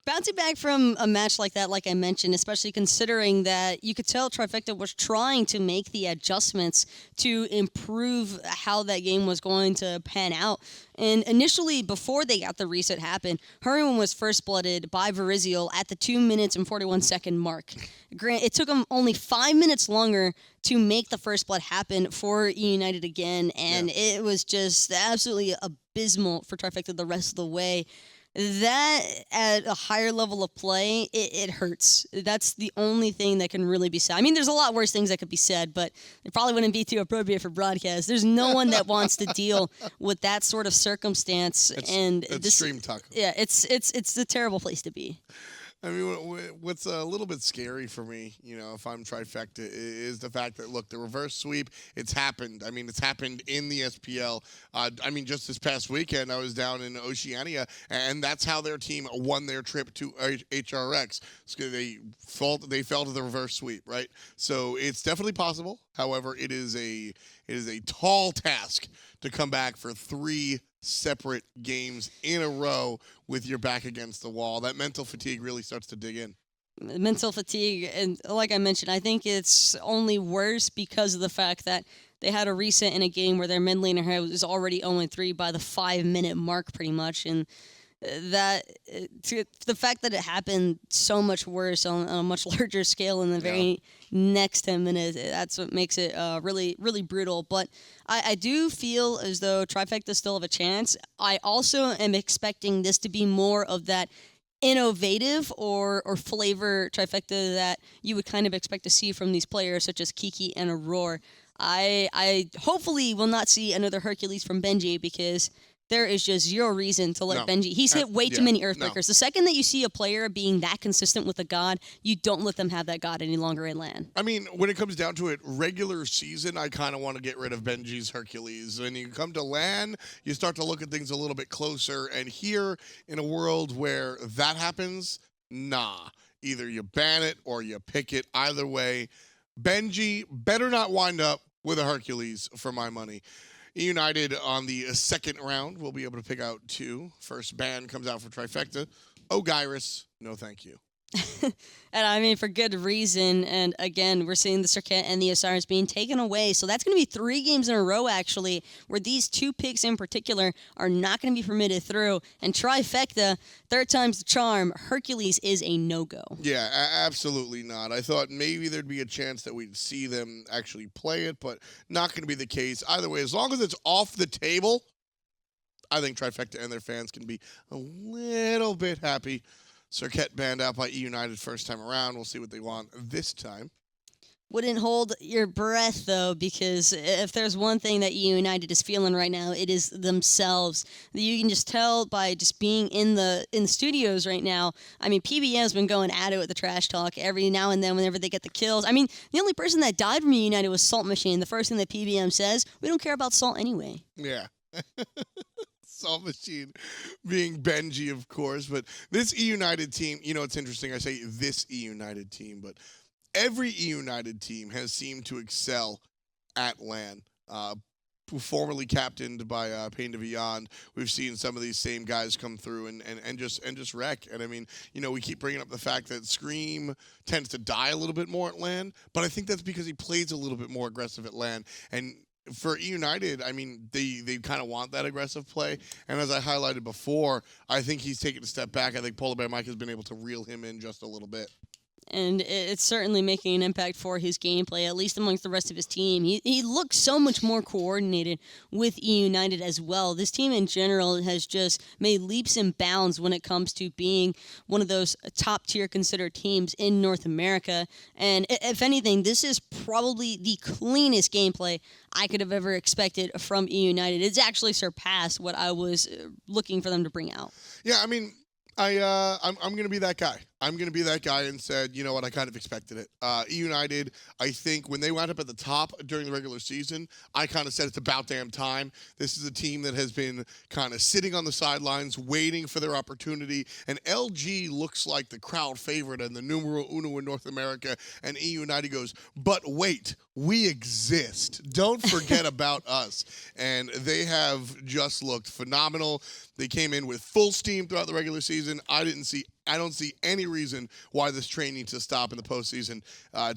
Bouncing back from a match like that, like I mentioned, especially considering that you could tell Trifecta was trying to make the adjustments to improve how that game was going to pan out. And initially, before they got the reset happen, Hurriwind was first blooded by Verizial at the 2 minutes and 41 second mark. It took them only 5 minutes longer to make the first blood happen for eUnited again, and it was just absolutely abysmal for Trifecta the rest of the way. That, at a higher level of play, it hurts. That's the only thing that can really be said. I mean, there's a lot worse things that could be said, but it probably wouldn't be too appropriate for broadcast. There's no one that wants to deal with that sort of circumstance. It's stream talk. Yeah, it's a terrible place to be. I mean, what's a little bit scary for me, if I'm Trifecta, is the fact that, look, the reverse sweep, it's happened. I mean, it's happened in the SPL. Just this past weekend, I was down in Oceania, and that's how their team won their trip to HRX. So they fell to the reverse sweep, right? So it's definitely possible. However, it is a tall task to come back for 3 separate games in a row with your back against the wall. That mental fatigue really starts to dig in. Mental fatigue, and like I mentioned, I think it's only worse because of the fact that they had a reset in a game where their mid laner was already 0-3 by the 5-minute mark pretty much, and the fact that it happened so much worse on a much larger scale in the very next 10 minutes, that's what makes it really, really brutal. But I do feel as though Trifecta still have a chance. I also am expecting this to be more of that innovative or flavor Trifecta that you would kind of expect to see from these players such as Kiki and Aror. I hopefully will not see another Hercules from Benji, because there is just zero reason to let Benji. He's hit way too many Earthbreakers. No. The second that you see a player being that consistent with a god, you don't let them have that god any longer in LAN. I mean, when it comes down to it, regular season, I kind of want to get rid of Benji's Hercules. When you come to LAN, you start to look at things a little bit closer. And here, in a world where that happens, nah. Either you ban it or you pick it. Either way, Benji better not wind up with a Hercules for my money. eUnited on the second round will be able to pick out 2. First ban comes out for Trifecta. Ogyrus, no thank you. And I mean, for good reason. And again, we're seeing the Circuit and the Osiris being taken away. So that's going to be 3 games in a row, actually, where these 2 picks in particular are not going to be permitted through. And Trifecta, third time's the charm. Hercules is a no-go. Yeah, absolutely not. I thought maybe there'd be a chance that we'd see them actually play it, but not going to be the case. Either way, as long as it's off the table, I think Trifecta and their fans can be a little bit happy. Circuit banned out by eUnited first time around. We'll see what they want this time. Wouldn't hold your breath, though, because if there's one thing that eUnited is feeling right now, it is themselves. You can just tell by just being in the studios right now. I mean, PBM's been going at it with the trash talk every now and then whenever they get the kills. I mean, the only person that died from eUnited was Salt Machine. The first thing that PBM says, we don't care about Salt anyway. Yeah. Salt Machine being Benji, of course. But this eUnited team, it's interesting. I say this eUnited team, but every eUnited team has seemed to excel at LAN. Formerly captained by Pain to Beyond, we've seen some of these same guys come through and just wreck. And I mean, we keep bringing up the fact that Scream tends to die a little bit more at LAN, but I think that's because he plays a little bit more aggressive at LAN. And for eUnited, I mean, they kind of want that aggressive play. And as I highlighted before, I think he's taken a step back. I think PolarBearMike has been able to reel him in just a little bit. And it's certainly making an impact for his gameplay, at least amongst the rest of his team. He looks so much more coordinated with eUnited as well. This team in general has just made leaps and bounds when it comes to being one of those top-tier considered teams in North America. And if anything, this is probably the cleanest gameplay I could have ever expected from eUnited. It's actually surpassed what I was looking for them to bring out. Yeah, I mean, I'm going to be that guy. I'm going to be that guy and said, you know what, I kind of expected it. eUnited, I think when they wound up at the top during the regular season, I kind of said it's about damn time. This is a team that has been kind of sitting on the sidelines, waiting for their opportunity. And LG looks like the crowd favorite and the numero uno in North America. And eUnited goes, but wait, we exist. Don't forget about us. And they have just looked phenomenal. They came in with full steam throughout the regular season. I didn't see I don't see any reason why this train needs to stop in the postseason.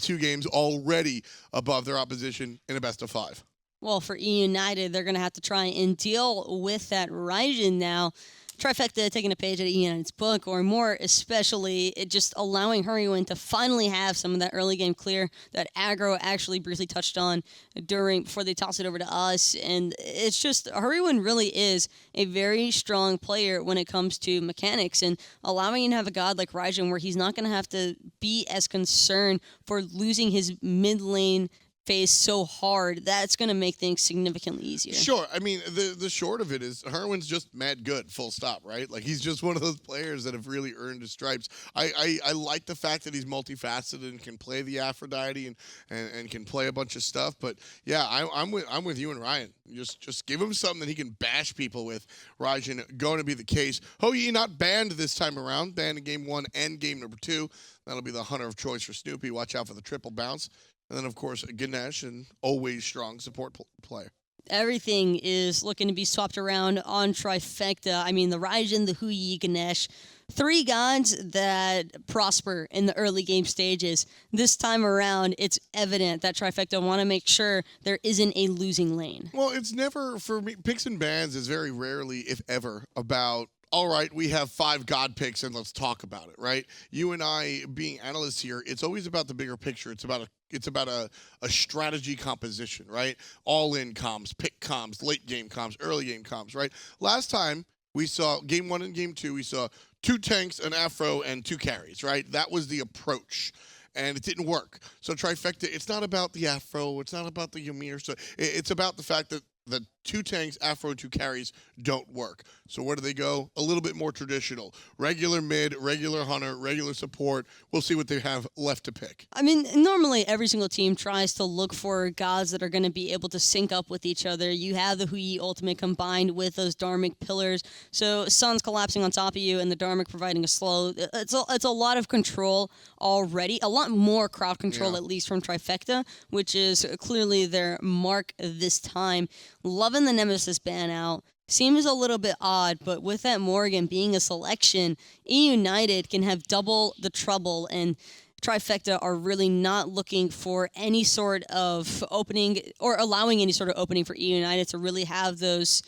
2 games already above their opposition in a best-of-5. Well, for eUnited, they're going to have to try and deal with that Raijin now. Trifecta taking a page out of eUnited's book, or more especially, it just allowing Hurriwind to finally have some of that early game clear that aggro actually briefly touched on before they toss it over to us. And it's just, Hurriwind really is a very strong player when it comes to mechanics, and allowing him to have a god like Raijin where he's not going to have to be as concerned for losing his mid lane phase so hard, that's going to make things significantly easier. Sure. I mean, the short of it is Hurriwind's just mad good, full stop, right? Like, he's just one of those players that have really earned his stripes. I like the fact that he's multifaceted and can play the Aphrodite and can play a bunch of stuff. But, yeah, I'm with you and Ryan. Just give him something that he can bash people with. Raijin going to be the case. Hou-Yi not banned this time around. Banned in Game 1 and Game number 2. That'll be the hunter of choice for Snoopy. Watch out for the triple bounce. And then, of course, Ganesha, an always strong support player. Everything is looking to be swapped around on Trifecta. I mean, the Raijin, the Hou-Yi, Ganesha, 3 gods that prosper in the early game stages. This time around, it's evident that Trifecta want to make sure there isn't a losing lane. Well, it's never, for me, picks and bans is very rarely, if ever, about, all right, we have 5 god picks and let's talk about it, right? You and I, being analysts here, it's always about the bigger picture. It's about a strategy composition, right? All-in comms, pick comms, late game comms, early game comms, right? Last time we saw Game 1 and Game 2, we saw 2 tanks, an Afro, and 2 carries, right? That was the approach. And it didn't work. So Trifecta, it's not about the Afro, it's not about the Ymir. So it's about the fact that the 2 tanks, Afro, 2 carries don't work. So where do they go? A little bit more traditional. Regular mid, regular hunter, regular support. We'll see what they have left to pick. I mean, normally every single team tries to look for gods that are going to be able to sync up with each other. You have the Hou-Yi ultimate combined with those Dharmic pillars. So Sun's collapsing on top of you and the Dharmic providing a slow. It's a lot of control already. A lot more crowd control, at least from Trifecta, which is clearly their mark this time. Loving the Nemesis ban out. Seems a little bit odd, but with that Morrigan being a selection, eUnited can have double the trouble, and Trifecta are really not looking for any sort of opening or allowing any sort of opening for eUnited to really have those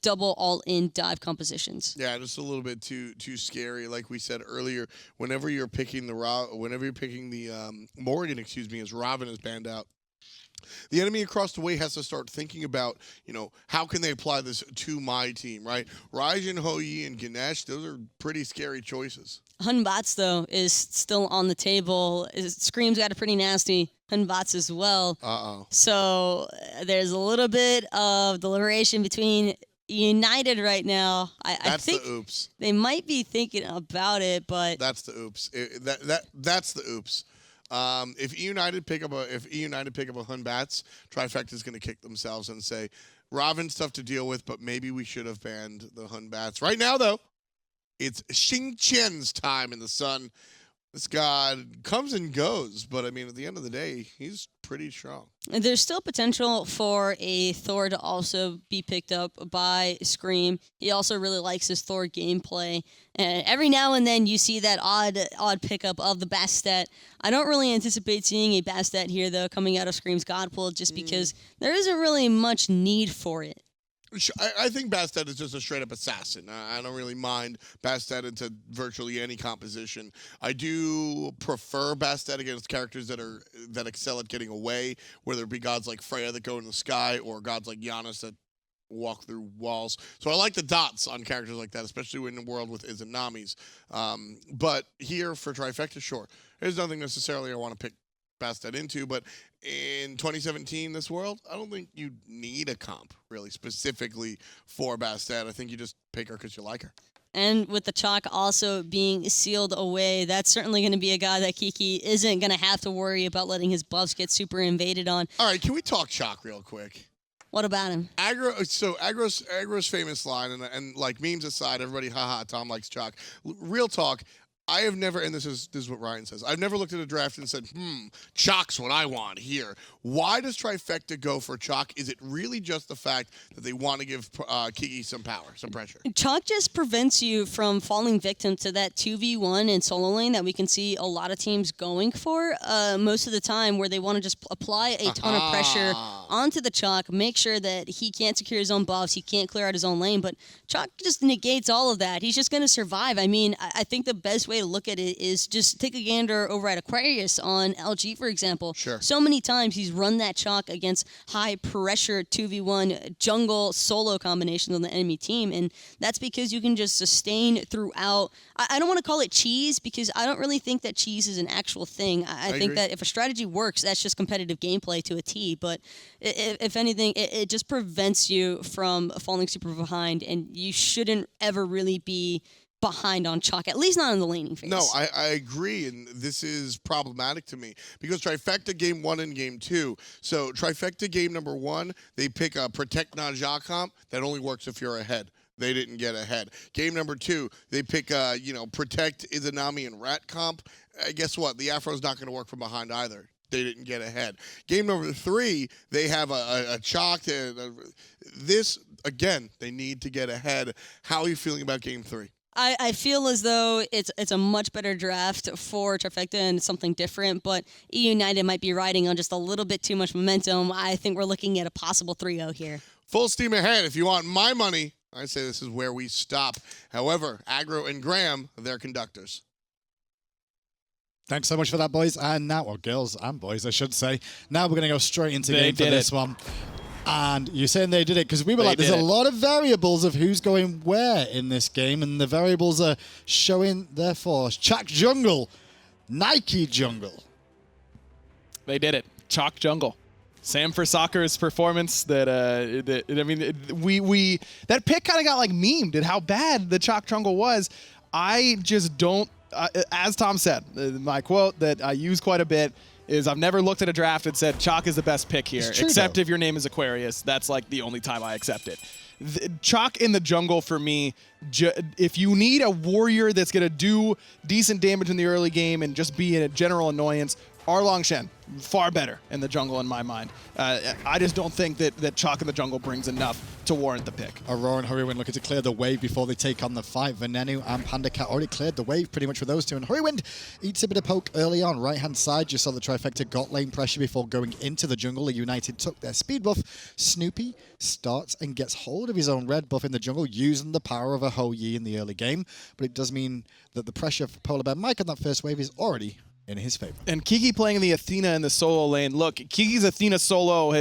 double all-in dive compositions. Yeah, just a little bit too scary. Like we said earlier, whenever you're picking the Morrigan, as Robin is banned out, the enemy across the way has to start thinking about, how can they apply this to my team, right? Raijin, Hou-Yi, and Ganesh, those are pretty scary choices. Hunbots, though, is still on the table. Scream's got a pretty nasty Hunbots as well. Uh-oh. So there's a little bit of deliberation between United right now. I think the oops. They might be thinking about it, but that's the oops. That's the oops. If eUnited pick up a Hunbats, Trifecta is going to kick themselves and say, Robin's tough to deal with, but maybe we should have banned the Hunbats. Right now, though, it's Xing time in the sun. This god comes and goes, but I mean, at the end of the day, he's pretty strong. There's still potential for a Thor to also be picked up by Scream. He also really likes his Thor gameplay. And every now and then you see that odd pickup of the Bastet. I don't really anticipate seeing a Bastet here, though, coming out of Scream's God Pool, just because there isn't really much need for it. I think Bastet is just a straight-up assassin. I don't really mind Bastet into virtually any composition. I do prefer Bastet against characters that excel at getting away, whether it be gods like Freya that go in the sky or gods like Giannis that walk through walls. So I like the dots on characters like that, especially in a world with Izanamis. But here for Trifecta, sure. There's nothing necessarily I want to pick Bastet into, but in 2017, this world, I don't think you need a comp, really, specifically for Bastet. I think you just pick her because you like her. And with the Chaac also being sealed away, that's certainly going to be a guy that Kiki isn't going to have to worry about letting his buffs get super invaded on. All right, can we talk Chaac real quick? What about him? Agro's famous line, and like memes aside, everybody, haha, Tom likes Chaac. Real talk, I have never, and this is what Ryan says, I've never looked at a draft and said, Chaac's what I want here. Why does Trifecta go for Chaac? Is it really just the fact that they want to give Kiki some power, some pressure? Chaac just prevents you from falling victim to that 2v1 in solo lane that we can see a lot of teams going for most of the time, where they want to just apply a ton of pressure onto the Chaac, make sure that he can't secure his own buffs, he can't clear out his own lane, but Chaac just negates all of that. He's just going to survive. I mean, I think the best way to look at it is just take a gander over at Aquarius on LG, for example. Sure. So many times he's run that Chaac against high-pressure 2v1 jungle solo combinations on the enemy team, and that's because you can just sustain throughout. I don't want to call it cheese, because I don't really think that cheese is an actual thing. I think agree. that if a strategy works, that's just competitive gameplay to a T, but if anything, it just prevents you from falling super behind, and you shouldn't ever really be behind on Chaac, at least not in the laning phase. No, I agree, and this is problematic to me because Trifecta game 1 and game 2. So Trifecta game number 1, they pick a Protect Najah comp that only works if you're ahead. They didn't get ahead. Game number 2, they pick Protect Izanami and Rat comp. Guess what? The Afro's not going to work from behind either. They didn't get ahead. Game number 3, they have a Chaac. This, again, they need to get ahead. How are you feeling about game 3? I feel as though it's a much better draft for Trifecta and something different, but eUnited might be riding on just a little bit too much momentum. I think we're looking at a possible 3-0 here. Full steam ahead. If you want my money, I say this is where we stop. However, Aggro and Graham, they're conductors. Thanks so much for that, boys. And now, well, girls and boys, I should say. Now we're going to go straight into game for this one. And you're saying they did it because we were like, there's a lot of variables of who's going where in this game, and the variables are showing their force. Chaac jungle, Nike jungle. They did it. Chaac jungle. Sam for Soccer's performance. That pick kind of got like memed at how bad the Chaac jungle was. I just don't. As Tom said, my quote that I use quite a bit is, I've never looked at a draft and said Chaac is the best pick here, except if your name is Aquarius. That's like the only time I accept it. Chaac in the jungle for me, if you need a warrior that's going to do decent damage in the early game and just be a general annoyance, Arlong Shen, far better in the jungle in my mind. I just don't think that Chaac in the jungle brings enough to warrant the pick. Aror and Hurriwind looking to clear the wave before they take on the fight. Venenu and PandaCat already cleared the wave pretty much for those two. And Hurriwind eats a bit of poke early on. Right-hand side, you saw the Trifecta got lane pressure before going into the jungle. eUnited took their speed buff. Snoopy starts and gets hold of his own red buff in the jungle, using the power of a Ho Yi in the early game. But it does mean that the pressure for PolarBearMike on that first wave is already in his favor. And Kiki playing the Athena in the solo lane. Look, Kiki's Athena solo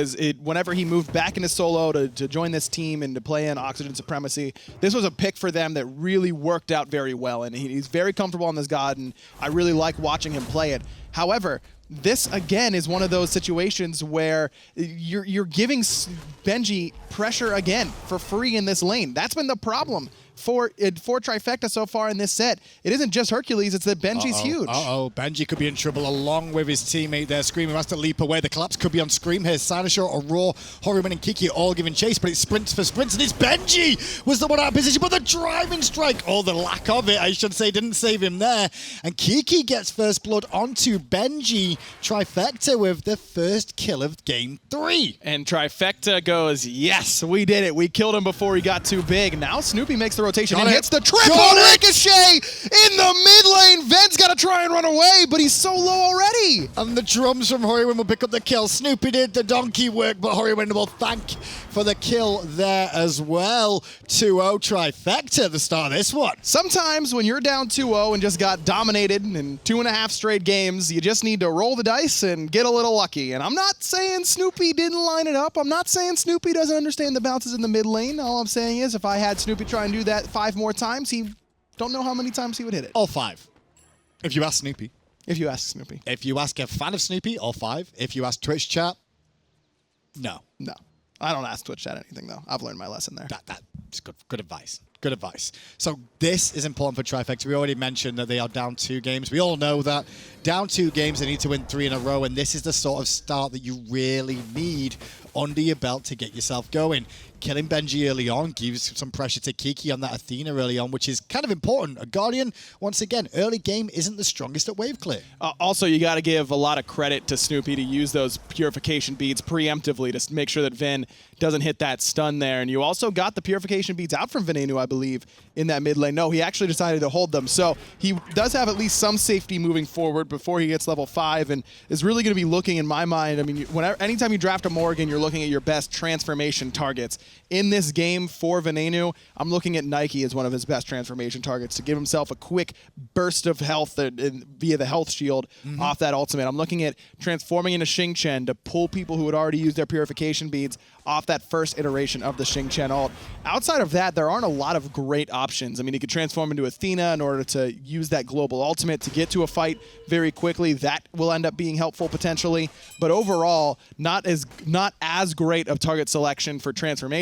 whenever he moved back into solo to join this team and to play in Oxygen Supremacy, this was a pick for them that really worked out very well. And he's very comfortable on this god, and I really like watching him play it. However, this again is one of those situations where you're giving Benji pressure again for free in this lane. That's been the problem for Trifecta so far in this set. It isn't just Hercules, it's that Benji's huge. Benji could be in trouble along with his teammate there. Screammmmm has to leap away. The collapse could be on Scream here. Cynosure, Aror, Hurriwind, and Kiki all giving chase, but it's sprints for sprints, and it's Benji was the one out of position, but the driving strike, the lack of it, I should say, didn't save him there. And Kiki gets first blood onto Benji. Trifecta with the first kill of game 3. And Trifecta goes, yes, we did it. We killed him before he got too big. Now Snoopy makes the rotation and hits the triple ricochet in the mid lane. Ven's got to try and run away, but he's so low already. And the drums from Hurriwind will pick up the kill. Snoopy did the donkey work, but Hurriwind will thank for the kill there as well. 2-0 Trifecta at the start of this one. Sometimes when you're down 2-0 and just got dominated in 2.5 straight games, you just need to roll the dice and get a little lucky. And I'm not saying Snoopy didn't line it up. I'm not saying Snoopy doesn't understand the bounces in the mid lane. All I'm saying is if I had Snoopy try and do that 5 more times, he don't know how many times he would hit it. All 5. If you ask Snoopy. If you ask Snoopy. If you ask a fan of Snoopy, all 5. If you ask Twitch chat, no. No. I don't ask Twitch chat anything, though. I've learned my lesson there. That's good advice. Good advice. So this is important for Trifecta. We already mentioned that they are down 2 games. We all know that down 2 games, they need to win 3 in a row, and this is the sort of start that you really need under your belt to get yourself going. Killing Benji early on gives some pressure to Kiki on that Athena early on, which is kind of important. A Guardian, once again, early game isn't the strongest at wave clear. Also, you got to give a lot of credit to Snoopy to use those purification beads preemptively to make sure that Ven doesn't hit that stun there. And you also got the purification beads out from Venenu, I believe, in that mid lane. No, he actually decided to hold them. So he does have at least some safety moving forward before he gets level 5 and is really going to be looking, in my mind, I mean, anytime you draft a Morrigan, you're looking at your best transformation targets. In this game for Venenu, I'm looking at Nike as one of his best transformation targets to give himself a quick burst of health via the health shield off that ultimate. I'm looking at transforming into Xing to pull people who had already used their purification beads off that first iteration of the Xing ult. Outside of that, there aren't a lot of great options. I mean, he could transform into Athena in order to use that global ultimate to get to a fight very quickly. That will end up being helpful potentially. But overall, not as great of target selection for transformations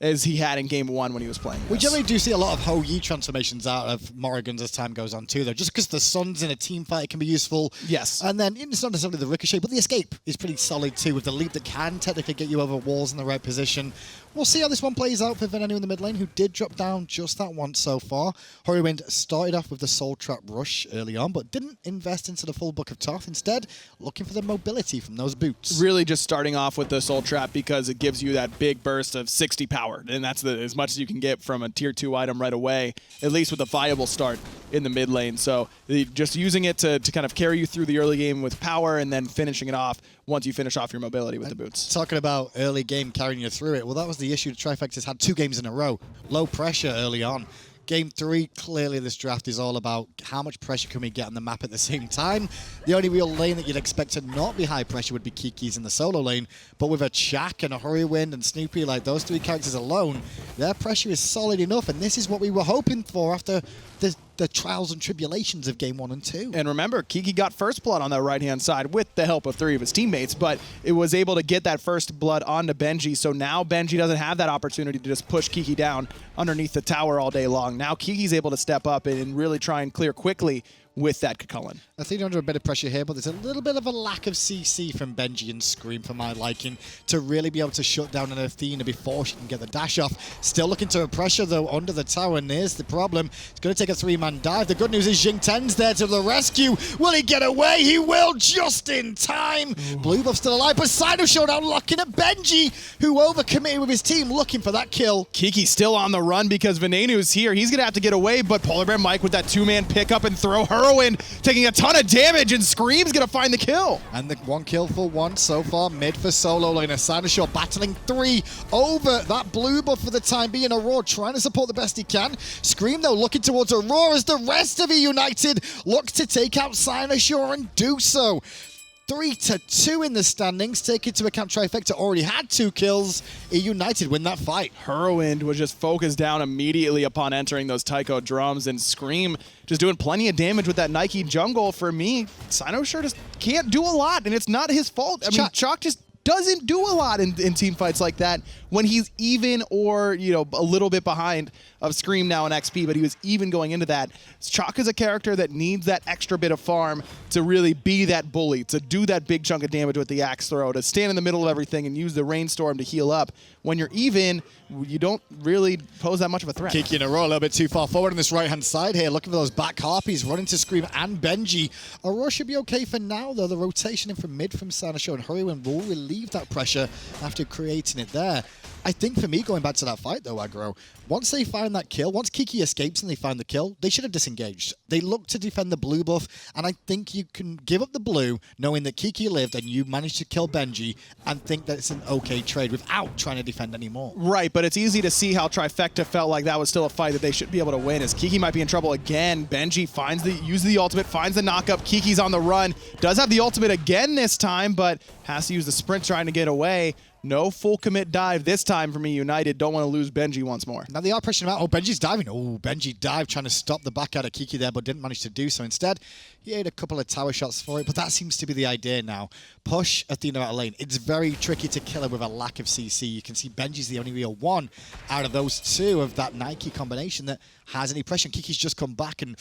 as he had in Game 1 when he was playing this. We generally do see a lot of Ho-Yi transformations out of Morrigan's as time goes on too, though. Just because the Suns in a team fight can be useful. Yes. And then it's not necessarily the ricochet, but the escape is pretty solid too, with the leap that can technically get you over walls in the right position. We'll see how this one plays out for Venenu in the mid lane, who did drop down just that once so far. Hurriwind started off with the Soul Trap Rush early on, but didn't invest into the full Book of Toth. Instead, looking for the mobility from those boots. Really just starting off with the Soul Trap because it gives you that big burst of 60 power, and that's as much as you can get from a tier 2 item right away, at least with a viable start in the mid lane. So just using it to kind of carry you through the early game with power and then finishing it off once you finish off your mobility with the boots. Talking about early game carrying you through it, well, that was the issue. Trifecta's had 2 games in a row. Low pressure early on. Game 3, clearly this draft is all about how much pressure can we get on the map at the same time. The only real lane that you'd expect to not be high pressure would be Kiki's in the solo lane, but with a Chaac and a Hurriwind and Snoopy, like those 3 characters alone, their pressure is solid enough, and this is what we were hoping for after the trials and tribulations of Game 1 and 2. And remember, Kiki got first blood on that right-hand side with the help of 3 of his teammates, but it was able to get that first blood onto Benji, so now Benji doesn't have that opportunity to just push Kiki down underneath the tower all day long. Now Kiki's able to step up and really try and clear quickly with that Chulainn. Athena under a bit of pressure here, but there's a little bit of a lack of CC from Benji and Screammmmm for my liking to really be able to shut down an Athena before she can get the dash off. Still looking to pressure though under the tower, and here's the problem. It's going to take a 3-man dive. The good news is Xing there to the rescue. Will he get away? He will, just in time. Blue buff still alive, but Cynosure now looking at Benji, who overcommitted with his team looking for that kill. Kiki's still on the run because Venenu's here. He's going to have to get away, but PolarBearMike with that 2-man pickup and throw. Hurriwind taking a ton of damage, and Screammm's going to find the kill. And the 1 kill for 1 so far, mid for solo lane. Cynosure battling 3 over that blue buff for the time being. Aror trying to support the best he can. Screammmmm, though, looking towards Aror as the rest of eUnited look to take out Cynosure and do so. 3-2 in the standings. Take into account Trifecta already had 2 kills. eUnited win that fight. Hurriwind was just focused down immediately upon entering those Taiko drums, and Screammmmm just doing plenty of damage with that Nike jungle. For me, Cynosure just can't do a lot, and it's not his fault. I mean, Chaac just doesn't do a lot in team fights like that when he's even or, you know, a little bit behind of Screammmmm now in XP, but he was even going into that. Chaac is a character that needs that extra bit of farm to really be that bully, to do that big chunk of damage with the axe throw, to stand in the middle of everything and use the rainstorm to heal up. When you're even, you don't really pose that much of a threat. Kiki and Aror a little bit too far forward on this right-hand side here, looking for those back harpies, running to Screammmmm and Benji. Aror should be okay for now, though. The rotation in from mid from Cynosure and Hurriwind will relieve that pressure after creating it there. I think for me, going back to that fight though, Aggro, once they find that kill, once Kiki escapes and they find the kill, they should have disengaged. They look to defend the blue buff, and I think you can give up the blue knowing that Kiki lived and you managed to kill Benji and think that it's an okay trade without trying to defend anymore. Right, but it's easy to see how Trifecta felt like that was still a fight that they should be able to win, as Kiki might be in trouble again. Benji uses the ultimate, finds the knockup. Kiki's on the run, does have the ultimate again this time, but has to use the sprint trying to get away. No full commit dive this time from eUnited. Don't want to lose Benji once more. Now they are pushing him out. Oh, Benji's diving. Oh, Benji dived, trying to stop the back out of Kiki there, but didn't manage to do so. Instead, he ate a couple of tower shots for it, but that seems to be the idea now. Push Athena out of lane. It's very tricky to kill her with a lack of CC. You can see Benji's the only real one out of those two of that Nike combination that has any pressure. And Kiki's just come back and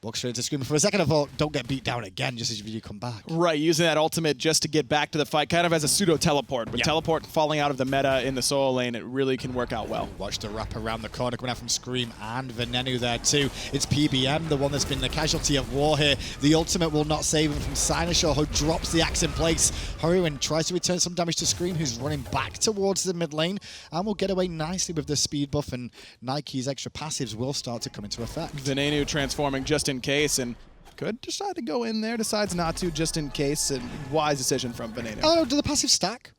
walks straight into Screammmmm. For a second, I thought, don't get beat down again just as you come back. Right, using that ultimate just to get back to the fight, kind of as a pseudo-teleport. But teleport falling out of the meta in the solo lane, it really can work out well. Watch the wrap around the corner coming out from Scream and Venenu there too. It's PBM, the one that's been the casualty of war here. The ultimate will not save him from Cynosure, who drops the axe in place. Hurriwind tries to return some damage to Scream, who's running back towards the mid lane, and will get away nicely with the speed buff, and Nike's extra passives will start to come into effect. Venenu transforming just in case, and could decide to go in there, decides not to just in case, and wise decision from Venenu. Oh, do the passive stack?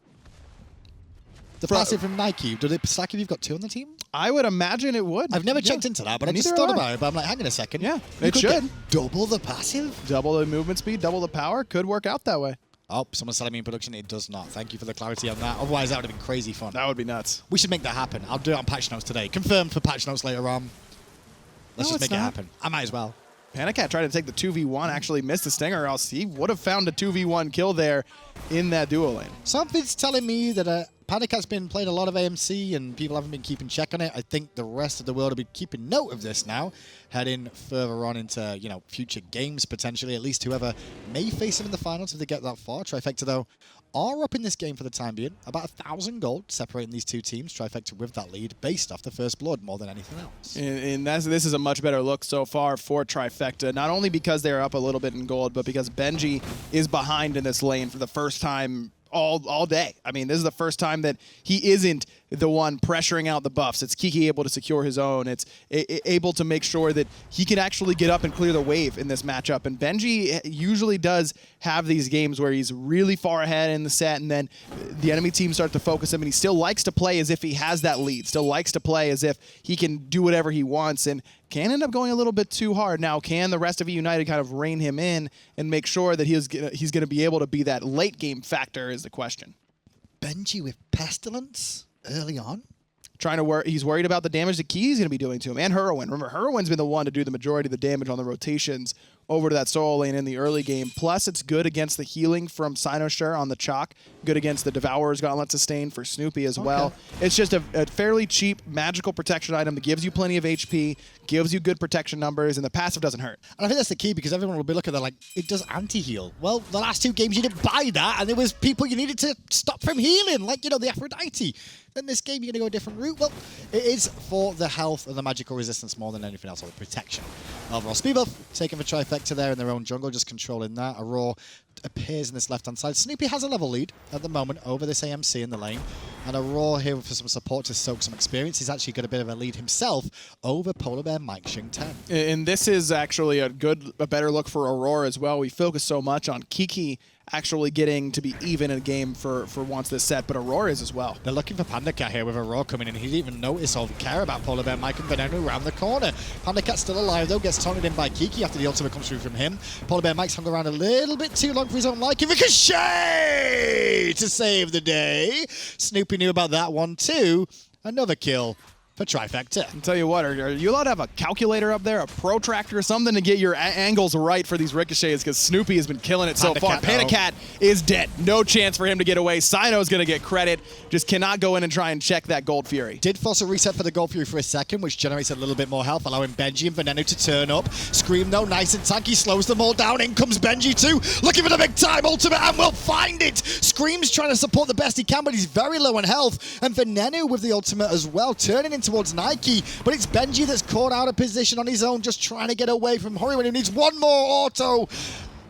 The passive from Nike, do they stack if you've got two on the team? I would imagine it would. I've never checked into that, but I just thought about it. But I'm like, hang on a second. Yeah, you it could should. get double the passive? Double the movement speed, double the power. Could work out that way. Oh, someone's telling me in production it does not. Thank you for the clarity on that. Otherwise, that would have been crazy fun. That would be nuts. We should make that happen. I'll do it on patch notes today. Confirmed for patch notes later on. Let's just make it happen. I might as well. PandaCat tried to take the 2v1, actually missed the stinger, or else he would have found a 2v1 kill there in that duo lane. Something's telling me that PandaCat's been playing a lot of AMC and people haven't been keeping check on it. I think the rest of the world will be keeping note of this now, heading further on into, you know, future games potentially, at least whoever may face him in the finals if they get that far. Trifecta, though, are up in this game for the time being. About 1,000 gold separating these two teams. Trifecta with that lead based off the first blood more than anything else. And this is a much better look so far for Trifecta, not only because they're up a little bit in gold, but because Benji is behind in this lane for the first time all day. I mean, this is the first time that he isn't the one pressuring out the buffs. It's Kiki able to secure his own. It's able to make sure that he can actually get up and clear the wave in this matchup. And Benji usually does have these games where he's really far ahead in the set, and then the enemy team starts to focus him, and he still likes to play as if he has that lead, still likes to play as if he can do whatever he wants, and can end up going a little bit too hard. Now, can the rest of eUnited kind of rein him in and make sure that he's going to be able to be that late game factor is the question. Benji with Pestilence early on. He's worried about the damage that Kiki's going to be doing to him, and Hurriwind. Remember, Hurriwind's been the one to do the majority of the damage on the rotations over to that solo lane in the early game. Plus, it's good against the healing from Cynosure on the Chaac. Good against the Devourer's Gauntlet Sustain for Snoopy as well. It's just a fairly cheap magical protection item that gives you plenty of HP, gives you good protection numbers, and the passive doesn't hurt. And I think that's the key, because everyone will be looking at that like, it does anti-heal. Well, the last two games you didn't buy that, and there was people you needed to stop from healing, like, you know, the Aphrodite. Then this game, you're going to go a different route. Well, it is for the health and the magical resistance more than anything else, or the protection. Overall speed buff, taken for Trifecta there in their own jungle, just controlling that. Aror appears in this left-hand side. Snoopy has a level lead at the moment over this AMC in the lane. And Aror here for some support to soak some experience. He's actually got a bit of a lead himself over PolarBearMike Xing 10. And this is actually a better look for Aror as well. We focus so much on Kiki actually getting to be even in a game for once this set, but Aror is as well. They're looking for PandaCat here with Aror coming in. He didn't even notice or care about PolarBearMike and Venenu around the corner. PandaCat's still alive though, gets taunted in by Kiki after the ultimate comes through from him. PolarBearMike's hung around a little bit too long for his own liking. Ricochet to save the day. Snoopy knew about that one too. Another kill for Trifecta. I'll tell you what, are you allowed to have a calculator up there, a protractor, something to get your angles right for these ricochets, because Snoopy has been killing it so far. PandaCat is dead. No chance for him to get away. Cyno's going to get credit. Just cannot go in and try and check that Gold Fury. Did force a reset for the Gold Fury for a second, which generates a little bit more health, allowing Benji and Venenu to turn up. Scream, though, nice and tanky, slows them all down. In comes Benji, too, looking for the big-time ultimate, and will find it. Scream's trying to support the best he can, but he's very low on health. And Venenu with the ultimate as well, turning in towards Nike, but it's Benji that's caught out of position on his own, just trying to get away from Hurriwind, who needs one more auto,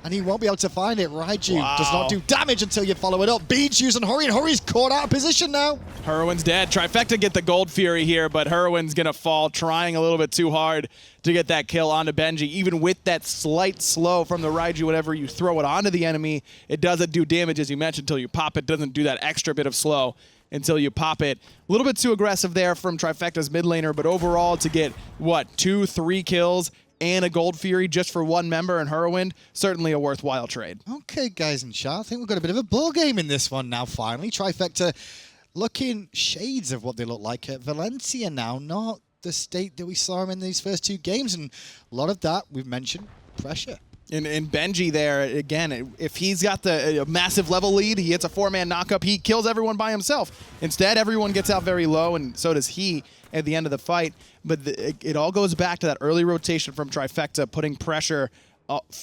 and he won't be able to find it. Raijin does not do damage until you follow it up. Beads using Hurry, and Hurry's caught out of position now. Hurriwind's dead. Trifecta get the Gold Fury here, but Hurriwind's going to fall, trying a little bit too hard to get that kill onto Benji. Even with that slight slow from the Raijin, whenever you throw it onto the enemy, it doesn't do damage, as you mentioned, until you pop it. Doesn't do that extra bit of slow until you pop it. A little bit too aggressive there from Trifecta's mid laner, but overall to get, what, 2-3 kills and a Gold Fury just for one member in Hurriwind, certainly a worthwhile trade. Okay, guys in chat, I think we've got a bit of a ball game in this one now, finally. Trifecta looking shades of what they look like at Valencia now, not the state that we saw him in these first 2 games. And a lot of that, we've mentioned, pressure. And Benji there, again, if he's got the massive level lead, he hits a 4-man knockup, he kills everyone by himself. Instead, everyone gets out very low, and so does he at the end of the fight. But it all goes back to that early rotation from Trifecta, putting pressure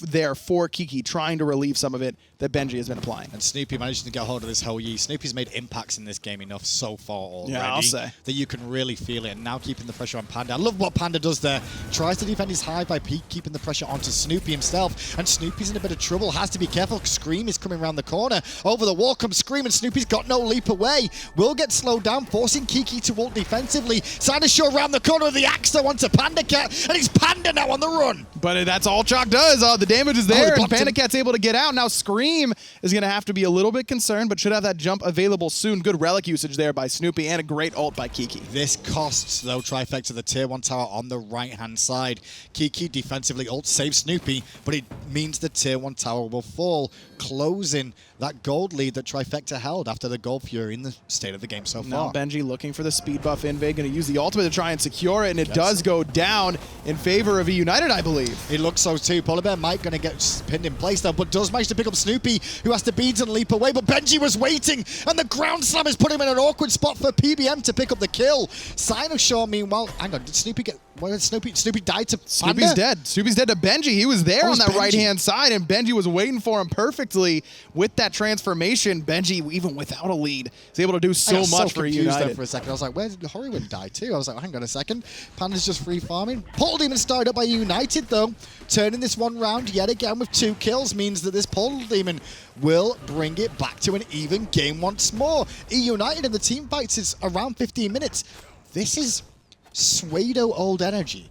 there for Kiki, trying to relieve some of it that Benji has been applying. And Snoopy managed to get hold of this whole Yi. Snoopy's made impacts in this game enough so far already, yeah, I'll say, that you can really feel it. And now keeping the pressure on Panda. I love what Panda does there. Tries to defend his high by keeping the pressure onto Snoopy himself. And Snoopy's in a bit of trouble. Has to be careful. Scream is coming around the corner. Over the wall comes Scream, and Snoopy's got no leap away. Will get slowed down, forcing Kiki to ult defensively. Cynosure around the corner with the axe though onto PandaCat. And it's Panda now on the run. But that's all Chaac does. The damage is there, and PandaCat's able to get out. Now Scream is going to have to be a little bit concerned, but should have that jump available soon. Good relic usage there by Snoopy, and a great ult by Kiki. This costs, though, Trifecta the tier 1 tower on the right-hand side. Kiki defensively ult saves Snoopy, but it means the tier 1 tower will fall, closing that gold lead that Trifecta held after the gold fury in the state of the game so Now far. Benji looking for the speed buff invade, going to use the ultimate to try and secure it, and it does go down in favor of eUnited, I believe. It looks so too. PolarBearMike going to get pinned in place though, but does manage to pick up Snoopy, who has to beads and leap away, but Benji was waiting, and the ground slam has put him in an awkward spot for PBM to pick up the kill. Cynosure, meanwhile, hang on, did Snoopy get, where did Snoopy died to Panda? Snoopy's dead. Snoopy's dead to Benji. He was there on that Benji. right-hand side, and Benji was waiting for him perfectly with that transformation. Benji, even without a lead, is able to do so much for eUnited. For a second, I was like, where did Hurriwind die too? I was like, hang on a second. Panda's just free farming. Portal Demon started up by eUnited though. Turning this one round yet again with 2 kills means that this Portal Demon will bring it back to an even game once more. eUnited in the team fights is around 15 minutes. This is Suedo old energy.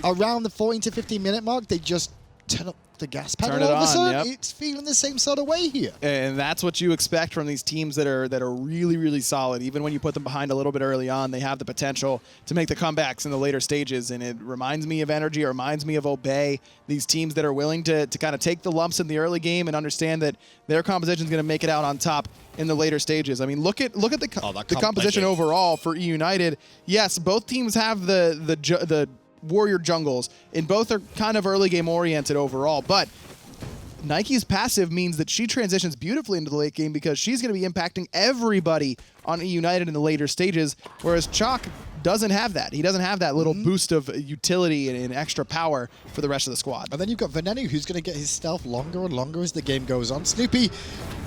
Around the 14 to 15 minute mark, they just turn up the gas pedal. Turn it all of a on, sudden, yep. It's feeling the same sort of way here. And that's what you expect from these teams that are really, really solid. Even when you put them behind a little bit early on, they have the potential to make the comebacks in the later stages. And it reminds me of Energy, it reminds me of Obey. These teams that are willing to kind of take the lumps in the early game and understand that their composition is going to make it out on top in the later stages. I mean, look at the composition overall for eUnited. Yes, both teams have the warrior jungles, and both are kind of early game oriented overall, but Nike's passive means that she transitions beautifully into the late game because she's going to be impacting everybody on eUnited in the later stages, whereas Chaac doesn't have that. He doesn't have that little boost of utility and extra power for the rest of the squad. And then you've got Venenu, who's going to get his stealth longer and longer as the game goes on. Snoopy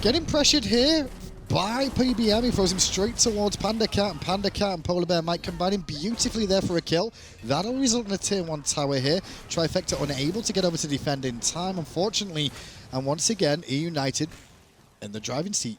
getting pressured here by PBM. He throws him straight towards PandaCat, and PandaCat and PolarBearMike combining beautifully there for a kill. That'll result in a tier 1 tower here. Trifecta unable to get over to defend in time, unfortunately. And once again, eUnited in the driving seat.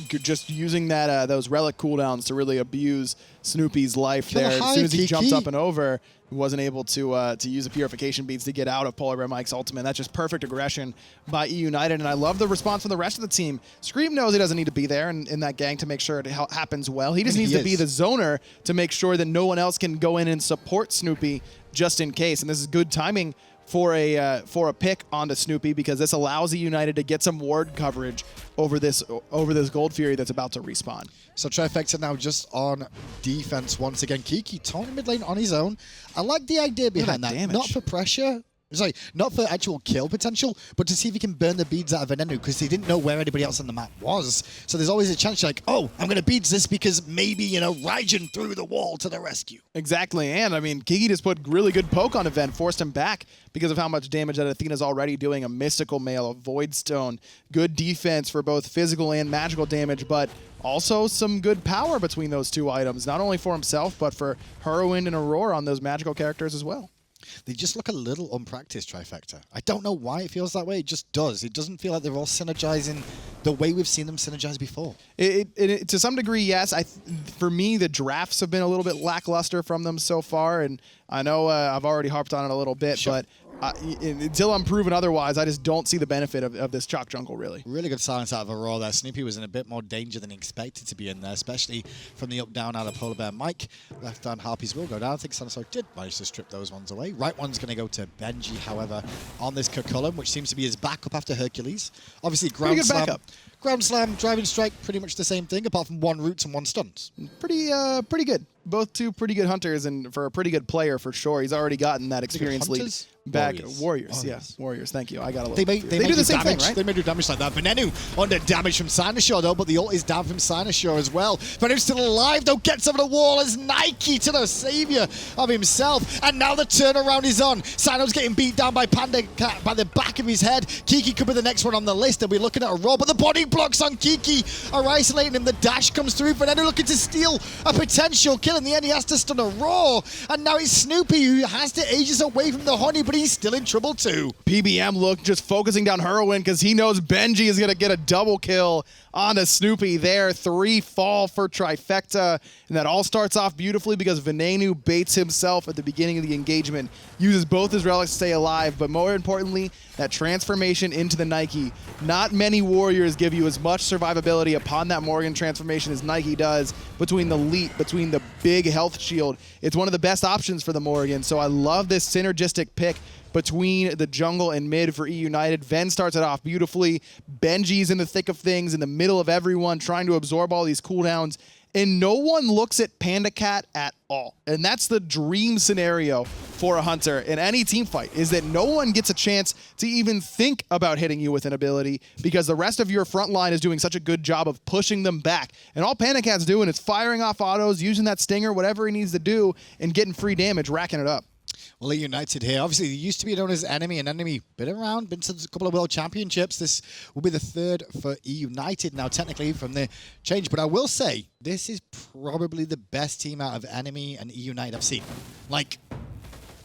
Just using that those relic cooldowns to really abuse Snoopy's life Kill there. high, As soon as he Kiki. jumped up and over, he wasn't able to use the purification beads to get out of PolarBearMike's ultimate. That's just perfect aggression by eUnited, and I love the response from the rest of the team. Scream knows he doesn't need to be there in that gang to make sure it happens well. He just needs to be the zoner to make sure that no one else can go in and support Snoopy just in case, and this is good timing for a pick onto Snoopy, because this allows eUnited to get some ward coverage over this Gold Fury that's about to respawn. So Trifecta now just on defense once again. Kiki taunting mid lane on his own. I like the idea behind that. Damage. Not for pressure. Sorry, not for actual kill potential, but to see if he can burn the beads out of Venenu, because he didn't know where anybody else on the map was. So there's always a chance like, oh, I'm going to beads this because maybe, you know, Raijin threw the wall to the rescue. Exactly, and I mean, Kiki just put really good poke on Event, forced him back because of how much damage that Athena's already doing. A Mystical Mail, a Void Stone, good defense for both physical and magical damage, but also some good power between those 2 items, not only for himself, but for Hurriwind and Aror on those magical characters as well. They just look a little unpracticed, Trifecta. I don't know why it feels that way. It just does. It doesn't feel like they're all synergizing the way we've seen them synergize before. To some degree, yes. For me, the drafts have been a little bit lackluster from them so far, and I know I've already harped on it a little bit, Sure. but until I'm proven otherwise, I just don't see the benefit of this Chaac jungle, really. Really good silence out of Aurora there. Snoopy was in a bit more danger than he expected to be in there, especially from the up-down out of PolarBearMike. Left-down Harpies will go down. I think Cynosure did manage to strip those ones away. Right one's going to go to Benji, however, on this Chulainn, which seems to be his backup after Hercules. Obviously, ground good slam. backup. Ground Slam, Driving Strike, pretty much the same thing, apart from 1 roots and 1 stuns. Pretty good. Both two pretty good hunters, and for a pretty good player for sure. He's already gotten that experience lead back. Warriors. Yes, Warriors. Thank you. I got a little. They do the same thing, right? They may do damage like that. Venenu under damage from Cynosure though, but the ult is down from Cynosure as well. Venenu's still alive though, gets over the wall as Nike to the savior of himself, and now the turnaround is on. Cyno's getting beat down by PandaCat by the back of his head. Kiki could be the next one on the list, and we're looking at Aror, but the body blocks on Kiki are isolating him. The dash comes through. Venenu looking to steal a potential kill. In the end, he has to stun Aror, and now it's Snoopy who has to ages away from the honey, but he's still in trouble too. PBM look just focusing down Hurriwind because he knows Benji is going to get a double kill onto Snoopy there. 3 fall for Trifecta, and that all starts off beautifully because Venenu baits himself at the beginning of the engagement, uses both his relics to stay alive, but more importantly, that transformation into the Nike. Not many warriors give you as much survivability upon that Morrigan transformation as Nike does between the leap, between the big health shield. It's one of the best options for the Morrigan, so I love this synergistic pick between the jungle and mid for eUnited. Ven starts it off beautifully. Benji's in the thick of things, in the middle of everyone, trying to absorb all these cooldowns. And no one looks at PandaCat at all. And that's the dream scenario for a hunter in any team fight, is that no one gets a chance to even think about hitting you with an ability because the rest of your front line is doing such a good job of pushing them back. And all PandaCat's doing is firing off autos, using that stinger, whatever he needs to do, and getting free damage, racking it up. Well, eUnited here. Obviously, they used to be known as Enemy, and Enemy been around, been to a couple of World Championships. This will be the 3rd for eUnited now, technically, from the change. But I will say, this is probably the best team out of Enemy and eUnited I've seen. Like,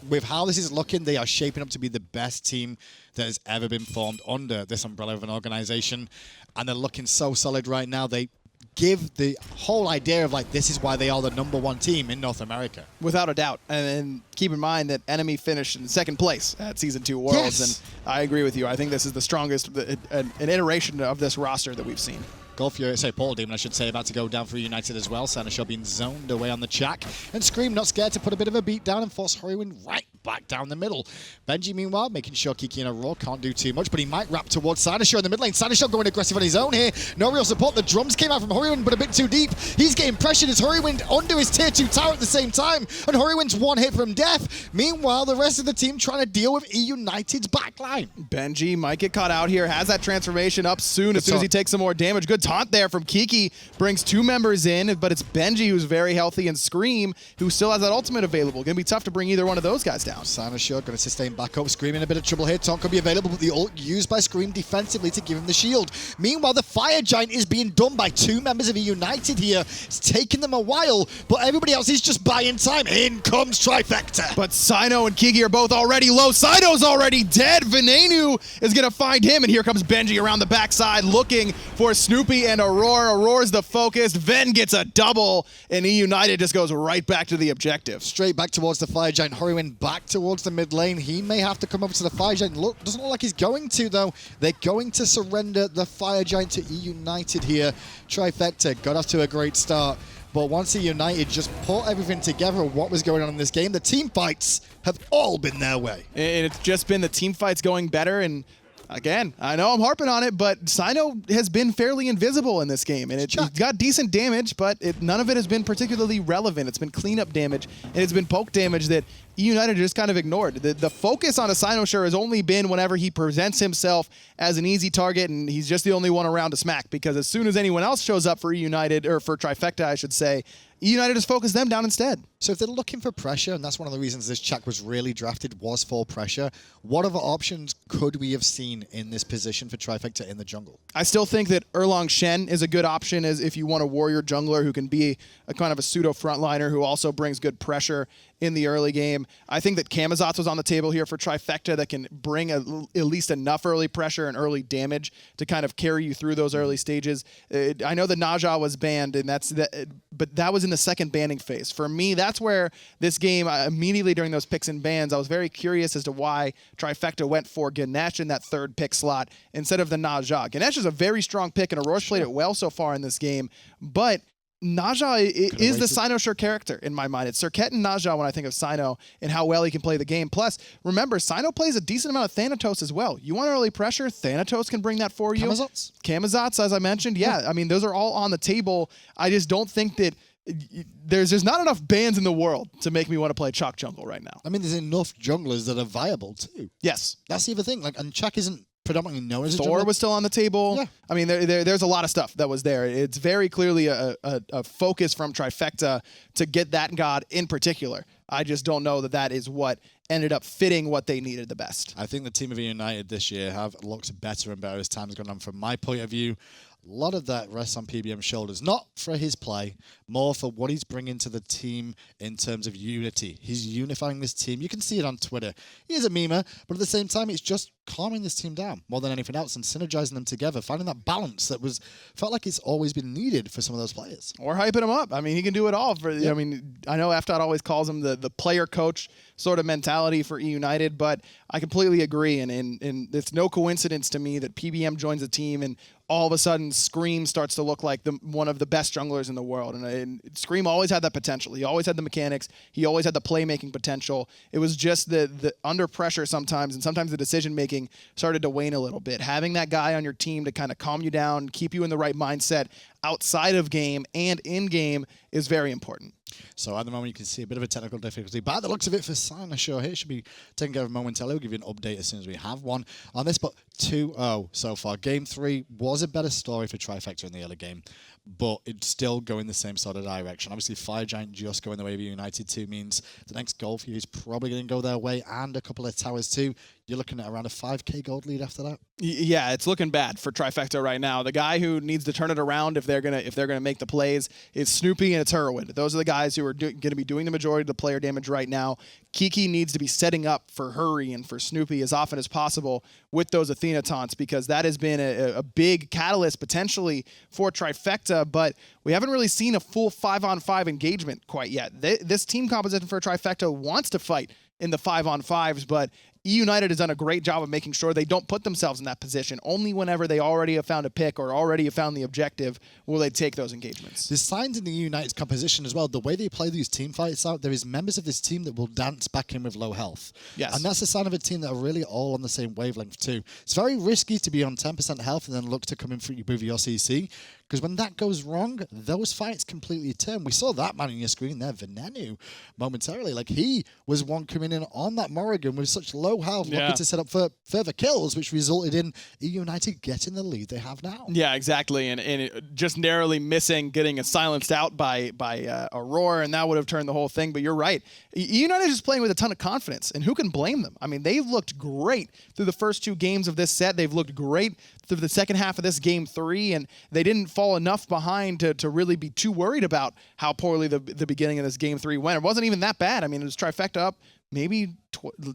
with how this is looking, they are shaping up to be the best team that has ever been formed under this umbrella of an organization. And they're looking so solid right now. They give the whole idea of like, this is why they are the #1 team in North America. Without a doubt. And keep in mind that Enemy finished in 2nd place at Season 2 Worlds. Yes. And I agree with you. I think this is the strongest, an iteration of this roster that we've seen. Portal Demon, I should say, about to go down for United as well. Cynosure being zoned away on the Chaac. And Screammmmm not scared to put a bit of a beat down and force Hurriwind right back down the middle. Benji, meanwhile, making sure Kiki and Aror can't do too much, but he might wrap towards Cynosure in the mid lane. Cynosure going aggressive on his own here. No real support. The drums came out from Hurriwind, but a bit too deep. He's getting pressured as Hurriwind under his tier 2 tower at the same time, and Hurriwind's 1 hit from death. Meanwhile, the rest of the team trying to deal with eUnited's backline. Benji might get caught out here, has that transformation up soon as he takes some more damage. Good taunt there from Kiki, brings 2 members in, but it's Benji who's very healthy and Screammmmm who still has that ultimate available. Gonna be tough to bring either one of those guys down. Cynosure going to sustain back up. Screammmmm in a bit of trouble here. Taunt could be available, but the ult used by Screammmmm defensively to give him the shield. Meanwhile, the Fire Giant is being done by 2 members of eUnited here. It's taken them a while, but everybody else is just buying time. In comes Trifecta. But Cyno and Kiki are both already low. Cyno's already dead. Venenu is going to find him, and here comes Benji around the backside looking for Snoopy and Aror. Auror's the focus. Ven gets a double, and eUnited just goes right back to the objective. Straight back towards the Fire Giant. Hurriwind back towards the mid lane. He may have to come over to the Fire Giant. Doesn't look like he's going to, though. They're going to surrender the Fire Giant to eUnited here. Trifecta got off to a great start, but once eUnited just put everything together of what was going on in this game, the team fights have all been their way. And it's just been the team fights going better, and again, I know I'm harping on it, but Cyno has been fairly invisible in this game, and it's got decent damage, but none of it has been particularly relevant. It's been cleanup damage, and it's been poke damage that eUnited just kind of ignored. The focus on a Cynosure has only been whenever he presents himself as an easy target, and he's just the only one around to smack, because as soon as anyone else shows up for eUnited, or for Trifecta, I should say, eUnited has focused them down instead. So if they're looking for pressure, and that's one of the reasons this Chaac was really drafted, was for pressure, what other options could we have seen in this position for Trifecta in the jungle? I still think that Erlang Shen is a good option as if you want a warrior jungler who can be a kind of a pseudo frontliner who also brings good pressure in the early game. I think that Camazotz was on the table here for Trifecta that can bring at least enough early pressure and early damage to kind of carry you through those early stages. I know the Naja was banned, and but that was in the second banning phase. For me, that's where this game, immediately during those picks and bans, I was very curious as to why Trifecta went for Ganesha in that 3rd pick slot instead of the Naja. Ganesha is a very strong pick, and Aror's played it well so far in this game, but Naja is the Cynosure character in my mind. It's Serket and Naja when I think of Cyno and how well he can play the game. Plus, remember, Cyno plays a decent amount of Thanatos as well. You want early pressure, Thanatos can bring that for you. Camazotz, as I mentioned. Yeah, I mean, those are all on the table. I just don't think that there's not enough bans in the world to make me want to play Chaac jungle right now. I mean, there's enough junglers that are viable too. Yes. That's the other thing. Like, and Chaac isn't predominantly known as a Thor jungler. was still on the table. Yeah. I mean, there's a lot of stuff that was there. It's very clearly a focus from Trifecta to get that god in particular. I just don't know that that is what ended up fitting what they needed the best. I think the team of eUnited this year have looked better and better as time's gone on. From my point of view, a lot of that rests on PBM's shoulders, not for his play, more for what he's bringing to the team in terms of unity. He's unifying this team. You can see it on Twitter. He is a memer, but at the same time, it's just calming this team down more than anything else and synergizing them together, finding that balance that felt like it's always been needed for some of those players. Or hyping him up. I mean, he can do it all. I mean, I know FDOT always calls him the player coach sort of mentality for eUnited, but I completely agree. And it's no coincidence to me that PBM joins the team and all of a sudden Screammmmm starts to look like one of the best junglers in the world. And Screammmmm always had that potential. He always had the mechanics. He always had the playmaking potential. It was just the under pressure sometimes, and sometimes the decision-making started to wane a little bit. Having that guy on your team to kind of calm you down, keep you in the right mindset outside of game and in game is very important. So at the moment, you can see a bit of a technical difficulty. But the looks of it for Cynosure here should be taken care of momentarily. We'll give you an update as soon as we have one on this. But 2-0 so far. Game 3 was a better story for Trifecta in the early game, but it's still going the same sort of direction. Obviously, Fire Giant just going the way of eUnited 2 means the next goal for you is probably going to go their way, and a couple of towers too. You're looking at around a 5k gold lead after that. Yeah, it's looking bad for Trifecta right now. The guy who needs to turn it around if they're gonna make the plays is Snoopy and it's Hurriwind. Those are the guys who are going to be doing the majority of the player damage right now. Kiki needs to be setting up for Hurry and for Snoopy as often as possible with those Athena taunts, because that has been a big catalyst potentially for Trifecta, but we haven't really seen a full 5-on-5 engagement quite yet. This team composition for Trifecta wants to fight in the 5-on-5s, but eUnited has done a great job of making sure they don't put themselves in that position. Only whenever they already have found a pick or already have found the objective will they take those engagements. There's signs in the eUnited's composition as well. The way they play these team fights out, there is members of this team that will dance back in with low health. Yes. And that's a sign of a team that are really all on the same wavelength too. It's very risky to be on 10% health and then look to come in with your CC, because when that goes wrong, those fights completely turn. We saw that man on your screen there, Venenu, momentarily. Like, he was one coming in on that Morrigan with such low health, looking to set up for further kills, which resulted in eUnited getting the lead they have now. Yeah, exactly. And it just narrowly missing getting silenced out by Aror, and that would have turned the whole thing. But you're right. eUnited is playing with a ton of confidence, and who can blame them? I mean, they've looked great through the first 2 games of this set. They've looked great through the second half of this game 3, and they didn't fall enough behind to really be too worried about how poorly the beginning of this game 3 went. It wasn't even that bad. I mean, it was Trifecta up maybe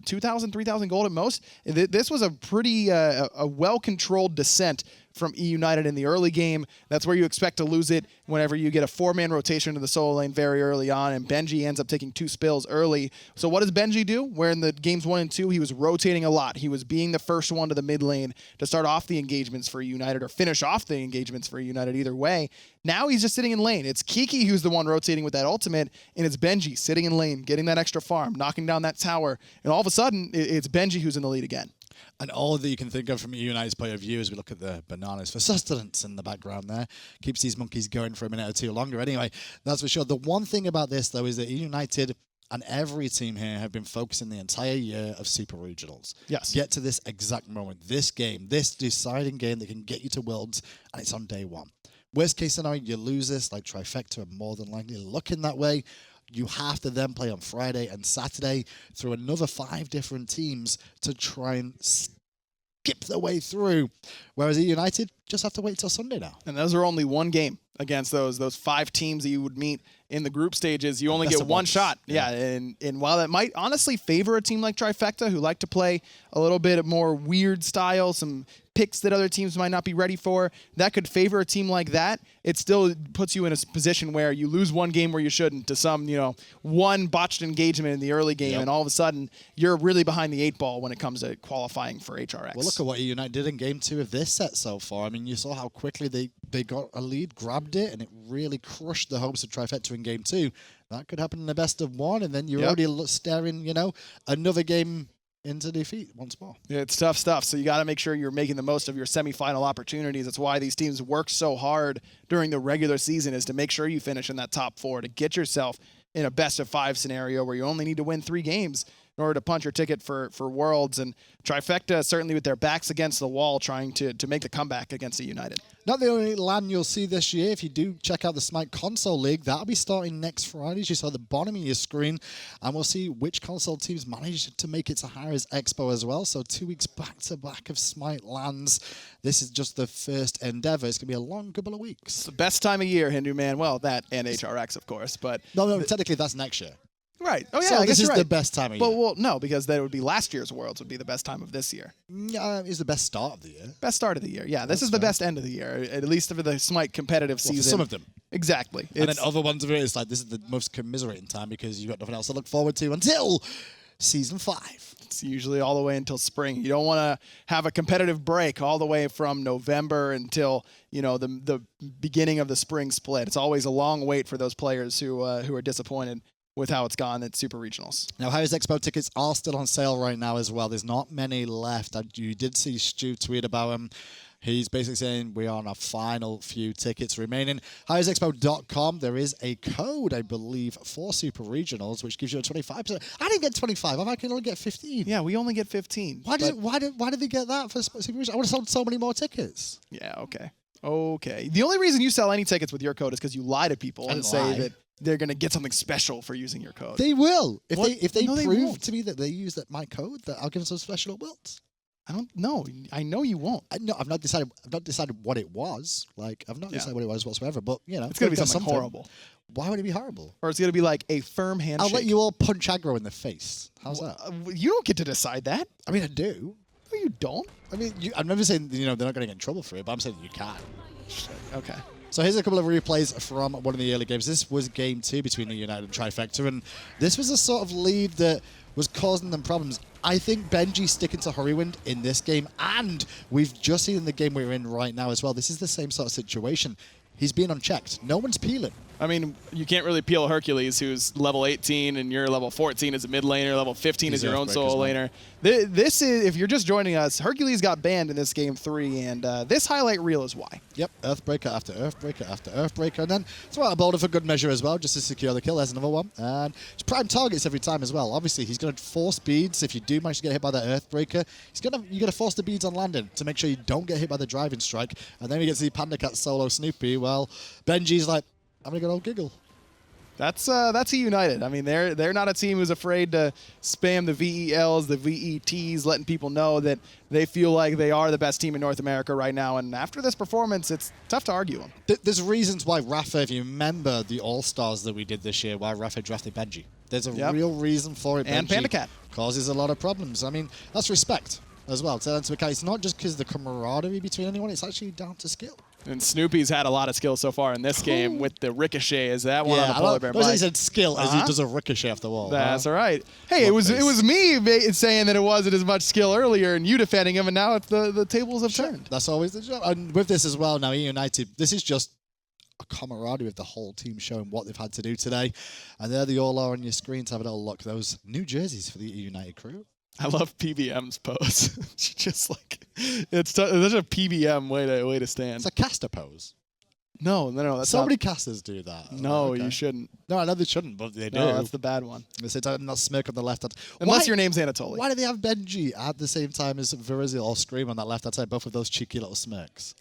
2,000, 3,000 gold at most. This was a pretty a well-controlled descent from eUnited in the early game. That's where you expect to lose it whenever you get a 4-man rotation to the solo lane very early on, and Benji ends up taking 2 spills early. So what does Benji do? Where in the games 1 and 2, he was rotating a lot. He was being the first one to the mid lane to start off the engagements for eUnited or finish off the engagements for eUnited either way. Now he's just sitting in lane. It's Kiki who's the one rotating with that ultimate, and it's Benji sitting in lane, getting that extra farm, knocking down that tower, and all of a sudden, it's Benji who's in the lead again. And all that you can think of from eUnited's point of view as we look at the bananas for sustenance in the background there. Keeps these monkeys going for a minute or 2 longer anyway, that's for sure. The one thing about this, though, is that eUnited and every team here have been focusing the entire year of Super Regionals. Yes. Get to this exact moment, this game, this deciding game that can get you to Worlds, and it's on day 1. Worst case scenario, you lose this, like Trifecta are more than likely looking that way. You have to then play on Friday and Saturday through another 5 different teams to try and skip their way through. Whereas eUnited just have to wait till Sunday now. And those are only 1 game against those 5 teams that you would meet in the group stages. You only get 1 shot. Yeah, and while that might honestly favor a team like Trifecta, who like to play a little bit more weird style, some picks that other teams might not be ready for, that could favor a team like that. It still puts you in a position where you lose 1 game where you shouldn't to some, 1 botched engagement in the early game, and all of a sudden you're really behind the 8 ball when it comes to qualifying for HRX. Well, look at what eUnited did in game 2 of this set so far. I mean, you saw how quickly they they got a lead, grabbed it, and it really crushed the hopes of Trifecta in game 2. That could happen in the best of 1, and then you're already staring, another game into defeat once more. Yeah, it's tough stuff. So you got to make sure you're making the most of your semifinal opportunities. That's why these teams work so hard during the regular season, is to make sure you finish in that top 4, to get yourself in a best of 5 scenario where you only need to win 3 games in order to punch your ticket for Worlds. And Trifecta, certainly with their backs against the wall, trying to make the comeback against eUnited. Not the only LAN you'll see this year. If you do check out the Smite Console League, that'll be starting next Friday, as you saw at the bottom of your screen. And we'll see which console teams manage to make it to hi-rez Expo as well. So 2 weeks back-to-back of Smite LANs. This is just the first endeavor. It's going to be a long couple of weeks. It's the best time of year, Hindu Man. Well, that and HRX, of course. But No, technically that's next year. Right. Oh, yeah, so I guess this is you're the right. best time of year. But, well, no, because that would be last year's Worlds would be the best time of this year. It's the best start of the year. Best start of the year. Yeah, this is the best end of the year, at least for the Smite competitive season. For some of them. Exactly. And then other ones of it, it's like this is the most commiserating time because you've got nothing else to look forward to until Season 5. It's usually all the way until spring. You don't want to have a competitive break all the way from November until, the beginning of the spring split. It's always a long wait for those players who are disappointed with how it's gone at Super Regionals. Now, hi-rez Expo tickets are still on sale right now as well. There's not many left. You did see Stu tweet about them. He's basically saying we are on our final few tickets remaining. hi-rezexpo.com. There is a code, I believe, for Super Regionals, which gives you a 25%. I didn't get 25. I can only get 15. Yeah, we only get 15. Why did they get that for Super Regionals? I would have sold so many more tickets. Yeah, okay. Okay. The only reason you sell any tickets with your code is because you lie to people and say that they're going to get something special for using your code. They will. If they No, they prove won't. to me that they use my code, that I'll give them some special awards. I don't know. I know you won't. I've not decided what it was. I've not decided what it was whatsoever. But It's going to be something horrible. Why would it be horrible? Or it's going to be like a firm handshake. I'll let you all punch aggro in the face. How's that? You don't get to decide that. I mean, I do. No, you don't. I mean, I'm never saying they're not going to get in trouble for it, but I'm saying you can. Okay. So here's a couple of replays from one of the early games. This was game 2 between eUnited and Trifecta, and this was a sort of lead that was causing them problems. I think Benji sticking to Hurriwind in this game, and we've just seen in the game we're in right now as well, this is the same sort of situation. He's being unchecked. No one's peeling. I mean, you can't really peel Hercules, who's level 18, and you're level 14 as a mid laner, level 15 as your own solo laner. This is, if you're just joining us, Hercules got banned in this game 3, and this highlight reel is why. Yep, Earthbreaker after Earthbreaker after Earthbreaker, and then throw out a boulder for good measure as well, just to secure the kill. There's another one. And it's prime targets every time as well. Obviously, he's going to force beads. If you do manage to get hit by that Earthbreaker, you're going to force the beads on landing to make sure you don't get hit by the driving strike. And then we get to see PandaCat solo Snoopy. Well, Benji's like, I'm going to go old giggle. That's eUnited. I mean, they're not a team who's afraid to spam the VELs, the VETs, letting people know that they feel like they are the best team in North America right now. And after this performance, it's tough to argue them. There's reasons why Rafa, if you remember the All-Stars that we did this year, why Rafa drafted Benji. There's a real reason for it. And Benji PandaCat causes a lot of problems. I mean, that's respect as well. It's not just because the camaraderie between anyone, it's actually down to skill. And Snoopy's had a lot of skill so far in this game with the ricochet. Is that one on the PolarBearMike? He said skill as he does a ricochet off the wall. That's all right. Hey, it was me saying that it wasn't as much skill earlier, and you defending him, and now it's the tables have turned. That's always the job. And with this as well, now eUnited, this is just a camaraderie of the whole team showing what they've had to do today. And there they all are on your screen to have a little look. Those new jerseys for the eUnited crew. I love PBM's pose. Just like it's such a PBM way to stand. It's a caster pose. No, that's so many casters do that. No, okay. You shouldn't. No, I know they shouldn't, but they do. No, that's the bad one. They say not smirk on the left hand. Unless your name's Anatoly. Why do they have Benji at the same time as Virizil or Scream on that left hand side? Both of those cheeky little smirks.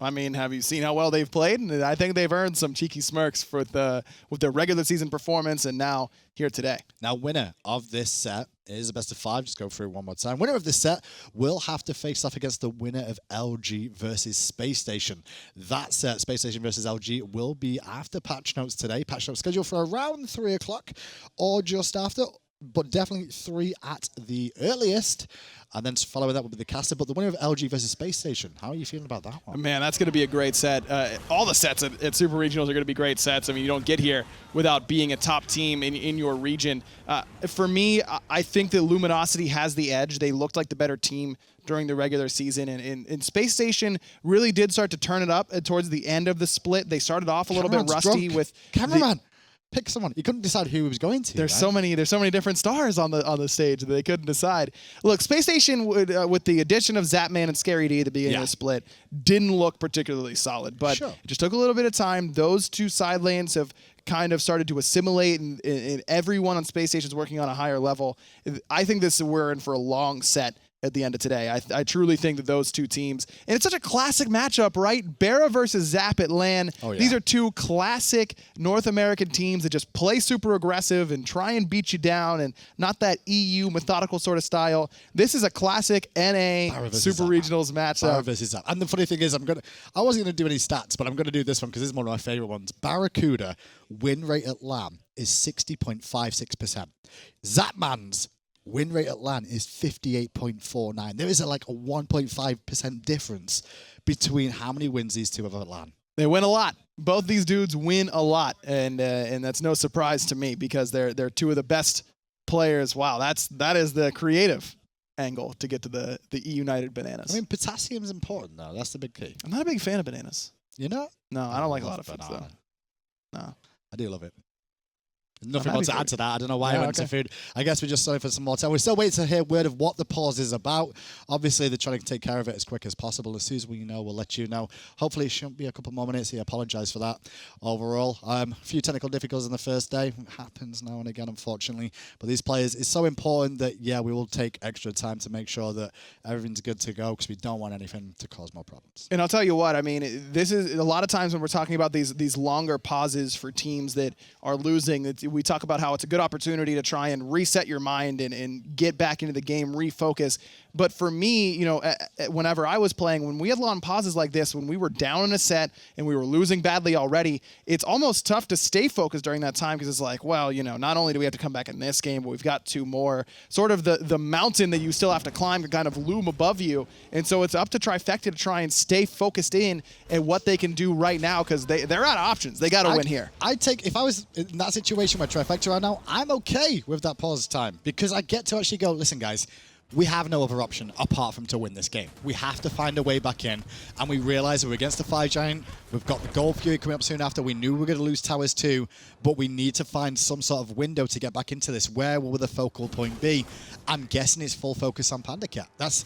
I mean, have you seen how well they've played? And I think they've earned some cheeky smirks with their regular season performance, and now here today. Now, winner of this set is a best of 5. Just go through one more time. Winner of this set will have to face off against the winner of LG versus Space Station. That set, Space Station versus LG, will be after patch notes today. Patch notes scheduled for around 3 o'clock or just after, but definitely 3 at the earliest. And then following that will be the caster. But the winner of LG versus Space Station, how are you feeling about that one? Man, that's going to be a great set. All the sets at Super Regionals are going to be great sets. I mean, you don't get here without being a top team in your region. For me, I think that Luminosity has the edge. They looked like the better team during the regular season. And Space Station really did start to turn it up towards the end of the split. They started off a little bit rusty with cameraman. Pick someone. He couldn't decide who he was going to. There's so many different stars on the stage that they couldn't decide. Look, Space Station would, with the addition of Zapman and Scary D at the beginning of the split, didn't look particularly solid. But it just took a little bit of time. Those two side lanes have kind of started to assimilate, and everyone on Space Station is working on a higher level. I think we're in for a long set at the end of today. I truly think that those two teams, and it's such a classic matchup, right? Bera versus Zap at LAN. These are two classic North American teams that just play super aggressive and try and beat you down, and not that EU methodical sort of style. This is a classic NA Super Regionals matchup. Bera versus Zap. And the funny thing is, I wasn't going to do any stats, but I'm going to do this one because this is one of my favorite ones. Barracuda win rate at LAN is 60.56%. Zapman's win rate at LAN is 58.49. There is like a 1.5% difference between how many wins these two have at LAN. They win a lot. Both these dudes win a lot, and that's no surprise to me because they're two of the best players. Wow, that is the creative angle to get to the eUnited bananas. I mean, potassium's important though. That's the big key. I'm not a big fan of bananas. You know? No, I don't like a lot of foods though. No, I do love it. Nothing more to add to that. I don't know why I went to food. I guess we're just sorry for some more time. We're still waiting to hear word of what the pause is about. Obviously, they're trying to take care of it as quick as possible. As soon as we know, we'll let you know. Hopefully, it shouldn't be a couple more minutes. I apologize for that. Overall, a few technical difficulties on the first day. It happens now and again, unfortunately. But these players, it's so important that, yeah, we will take extra time to make sure that everything's good to go because we don't want anything to cause more problems. And I'll tell you what, I mean, this is a lot of times when we're talking about these longer pauses for teams that are losing, we talk about how it's a good opportunity to try and reset your mind and get back into the game, refocus. But for me, you know, whenever I was playing, when we had long pauses like this, when we were down in a set and we were losing badly already, it's almost tough to stay focused during that time because it's like, well, you know, not only do we have to come back in this game, but we've got two more. Sort of the mountain that you still have to climb to kind of loom above you. And so it's up to Trifecta to try and stay focused in at what they can do right now because they're out of options. They got to win here. If I was in that situation with Trifecta right now, I'm okay with that pause time because I get to actually go, listen, guys, we have no other option apart from to win this game. We have to find a way back in, and we realize we're against the 5 Giant. We've got the Gold Fury coming up soon after. We knew we were going to lose Towers too, but we need to find some sort of window to get back into this. Where will the focal point be? I'm guessing it's full focus on PandaCat. That's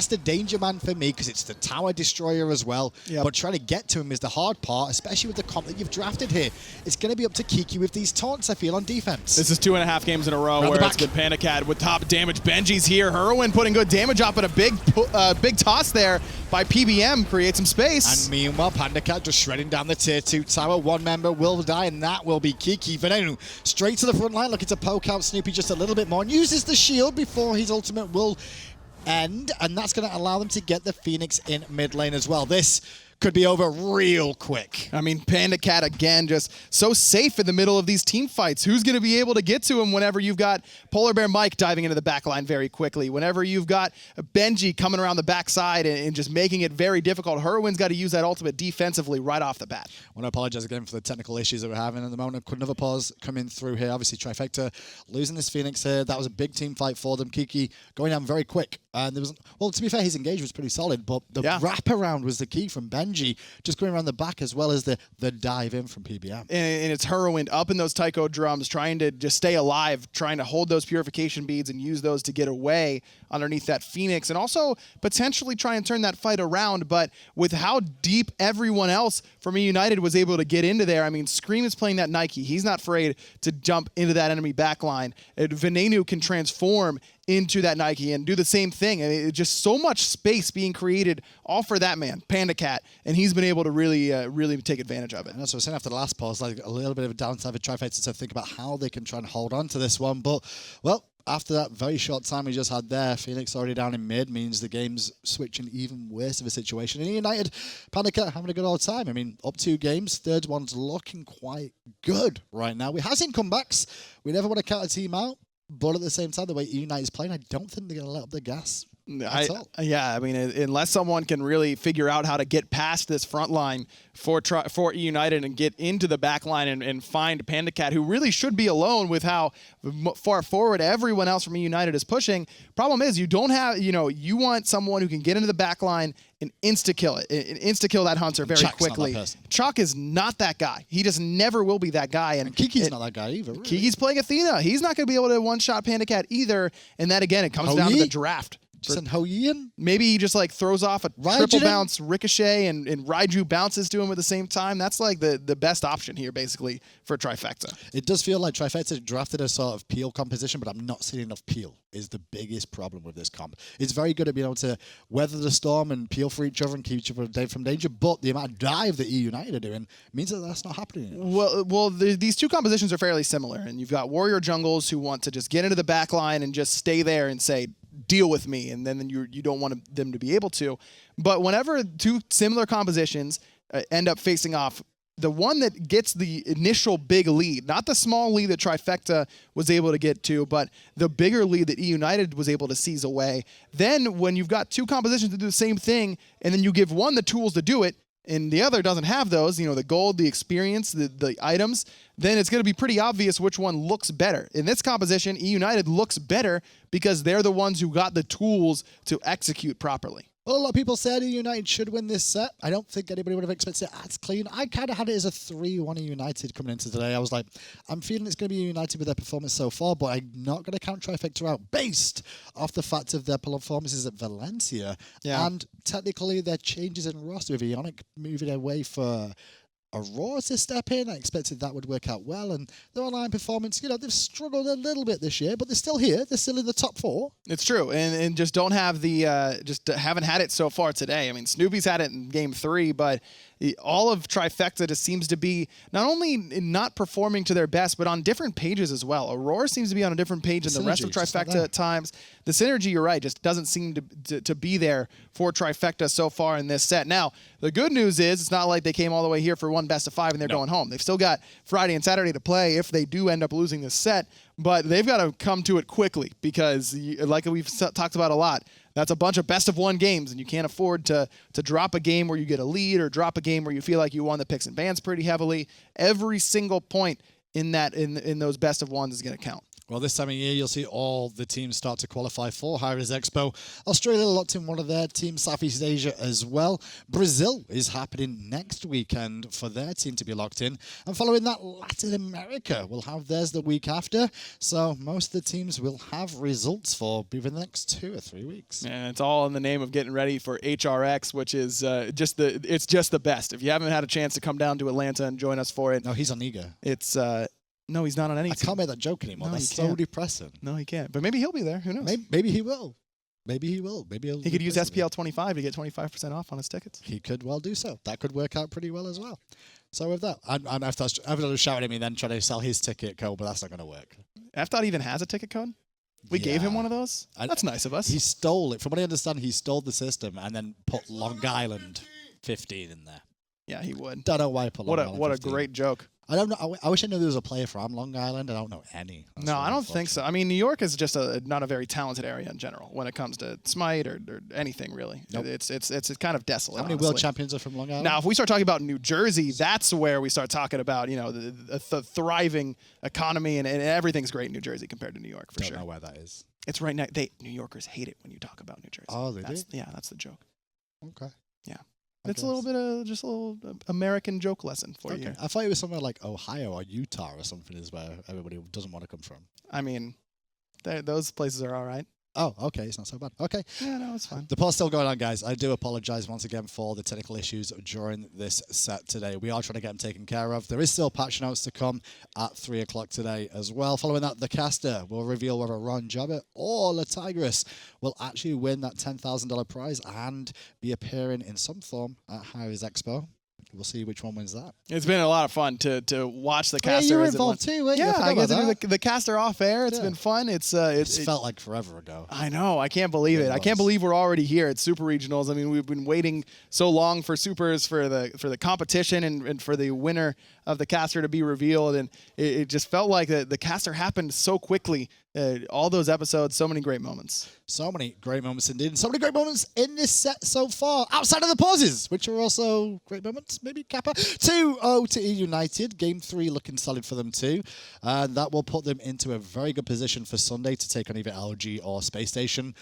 the danger man for me because it's the Tower Destroyer as well. Yep. But trying to get to him is the hard part, especially with the comp that you've drafted here. It's going to be up to Kiki with these taunts, I feel, on defense. This is 2.5 games in a row where it's been PandaCat with top damage. Benji's here. Hurriwind putting good damage up, and a big toss there by PBM creates some space. And meanwhile, PandaCat just shredding down the tier 2 tower. One member will die, and that will be Kiki. Venenu straight to the front line, looking to poke out Snoopy just a little bit more, and uses the shield before his ultimate will end, and that's going to allow them to get the Phoenix in mid lane as well. This could be over real quick. I mean, PandaCat, again, just so safe in the middle of these team fights. Who's going to be able to get to him whenever you've got PolarBearMike diving into the back line very quickly, whenever you've got Benji coming around the backside and just making it very difficult? Hurriwind's got to use that ultimate defensively right off the bat. I want to apologize again for the technical issues that we're having at the moment. Another pause coming through here. Obviously, Trifecta losing this Phoenix here. That was a big team fight for them. Kiki going down very quick. And there was, well, to be fair, his engage was pretty solid, but the wraparound was the key from Benji, just going around the back as well as the dive in from PBM. And it's Hurriwind up in those Taiko drums, trying to just stay alive, trying to hold those purification beads and use those to get away underneath that Phoenix, and also potentially try and turn that fight around. But with how deep everyone else from eUnited was able to get into there, I mean, Scream is playing that Nike. He's not afraid to jump into that enemy backline. Venenu can transform into that Nike and do the same thing. I mean, it's just so much space being created all for that man, PandaCat, and he's been able to really take advantage of it. And that's what I was saying after the last pause, like a little bit of a downside for Trifecta to think about how they can try and hold on to this one. But, well, after that very short time we just had there, Phoenix already down in mid means the game's switching even worse of a situation. In eUnited, PandaCat having a good old time. I mean, up 2 games, third one's looking quite good right now. We have seen comebacks. We never want to count a team out. But at the same time, the way eUnited is playing, I don't think they're going to let up the gas That's all. Yeah, I mean, unless someone can really figure out how to get past this front line for eUnited and get into the back line and find PandaCat, who really should be alone with how far forward everyone else from eUnited is pushing. Problem is, you don't have, you want someone who can get into the back line and insta-kill it, and insta-kill that hunter very Chaac's quickly. not that person. Chaac is not that guy. He just never will be that guy. And Kiki's not that guy either. Really. Kiki's playing Athena. He's not going to be able to one-shot PandaCat either. And that, again, it comes down to the draft. Send Hurriwind? Maybe he just like throws off a Raijin? triple bounce ricochet and Raiju bounces to him at the same time. That's like the best option here, basically, for Trifecta. It does feel like Trifecta drafted a sort of peel composition, but I'm not seeing enough peel is the biggest problem with this comp. It's very good at being able to weather the storm and peel for each other and keep each other from danger, but the amount of dive that eUnited are doing means that that's not happening enough. Well, these two compositions are fairly similar, and you've got warrior jungles who want to just get into the back line and just stay there and say, deal with me, and then you don't want them to be able to. But whenever two similar compositions end up facing off, the one that gets the initial big lead, not the small lead that Trifecta was able to get to, but the bigger lead that eUnited was able to seize away, then when you've got two compositions that do the same thing, and then you give one the tools to do it, and the other doesn't have those, the gold, the experience, the items, then it's going to be pretty obvious which one looks better. In this composition, eUnited looks better because they're the ones who got the tools to execute properly. Well, a lot of people said eUnited should win this set. I don't think anybody would have expected it as clean. I kind of had it as a 3-1 eUnited coming into today. I was like, I'm feeling it's going to be eUnited with their performance so far, but I'm not going to count Trifecta out based off the fact of their performances at Valencia. Yeah. And technically their changes in roster with Ionic moving away for Aror to step in. I expected that would work out well, and their online performance, they've struggled a little bit this year, but they're still here. They're still in the top 4. It's true, and just don't have the, just haven't had it so far today. I mean, Snoopy's had it in game 3, but all of Trifecta just seems to be not only not performing to their best, but on different pages as well. Aurora seems to be on a different page than the rest of Trifecta at times. The synergy, you're right, just doesn't seem to be there for Trifecta so far in this set. Now, the good news is it's not like they came all the way here for one best of 5 and they're going home. They've still got Friday and Saturday to play if they do end up losing this set, but they've got to come to it quickly because, like we've talked about a lot, that's a bunch of best-of-1 games, and you can't afford to drop a game where you get a lead or drop a game where you feel like you won the picks and bans pretty heavily. Every single point in those best-of-1s is going to count. Well, this time of year, you'll see all the teams start to qualify for hi-rez Expo. Australia locked in one of their teams, Southeast Asia as well. Brazil is happening next weekend for their team to be locked in. And following that, Latin America will have theirs the week after. So most of the teams will have results for either the next 2 or 3 weeks. And it's all in the name of getting ready for HRX, which is just the best. If you haven't had a chance to come down to Atlanta and join us for it. No, he's on Eager. It's... No, he's not on any I can't make that joke anymore. No, That's he so can't. depressing. No, he can't. But maybe he'll be there. Who knows? Maybe he will. Maybe he will. Maybe he could use SPL 25 to get 25% off on his tickets. He could well do so. That could work out pretty well as well. So with that, I'm after shouting at me then trying to sell his ticket code, but that's not going to work. FDOT even has a ticket code? We gave him one of those? That's nice of us. He stole it. From what I understand, he stole the system and then put Long Island 15 in there. Yeah, he would. Don't know why he put Long Island 15. What a great joke. I don't know. I wish I knew there was a player from Long Island. I don't know any. That's no, really I don't think so. I mean, New York is just not a very talented area in general when it comes to Smite or anything really. Nope. It's kind of desolate. How many world champions are from Long Island? Now, if we start talking about New Jersey, that's where we start talking about the thriving economy and everything's great in New Jersey compared to New York for sure. Don't know where that is. It's right now. New Yorkers hate it when you talk about New Jersey. Oh, they do? Yeah, that's the joke. Okay. Yeah. It's a little bit of just a little American joke lesson for you. I thought it was somewhere like Ohio or Utah or something is where everybody doesn't want to come from. I mean, those places are all right. Oh, okay. It's not so bad. Okay. Yeah, no, it's fine. The poll's still going on, guys. I do apologize once again for the technical issues during this set today. We are trying to get them taken care of. There is still patch notes to come at 3 o'clock today as well. Following that, the caster will reveal whether Ron Jobber or La Tigress will actually win that $10,000 prize and be appearing in some form at hi-rez Expo. We'll see which one wins that. It's been a lot of fun to watch the caster. Yeah, you were involved too, weren't you? Yeah, I get to do the caster off air. It's been fun. It felt like forever ago. I know. I can't believe it. I can't believe we're already here at Super Regionals. I mean, we've been waiting so long for Supers for the competition and for the winner of the caster to be revealed, and it just felt like the caster happened so quickly All those episodes, so many great moments. So many great moments indeed. And so many great moments in this set so far, outside of the pauses, which are also great moments, maybe Kappa. 2-0 to eUnited. Game 3 looking solid for them too. And that will put them into a very good position for Sunday to take on either LG or Space Station.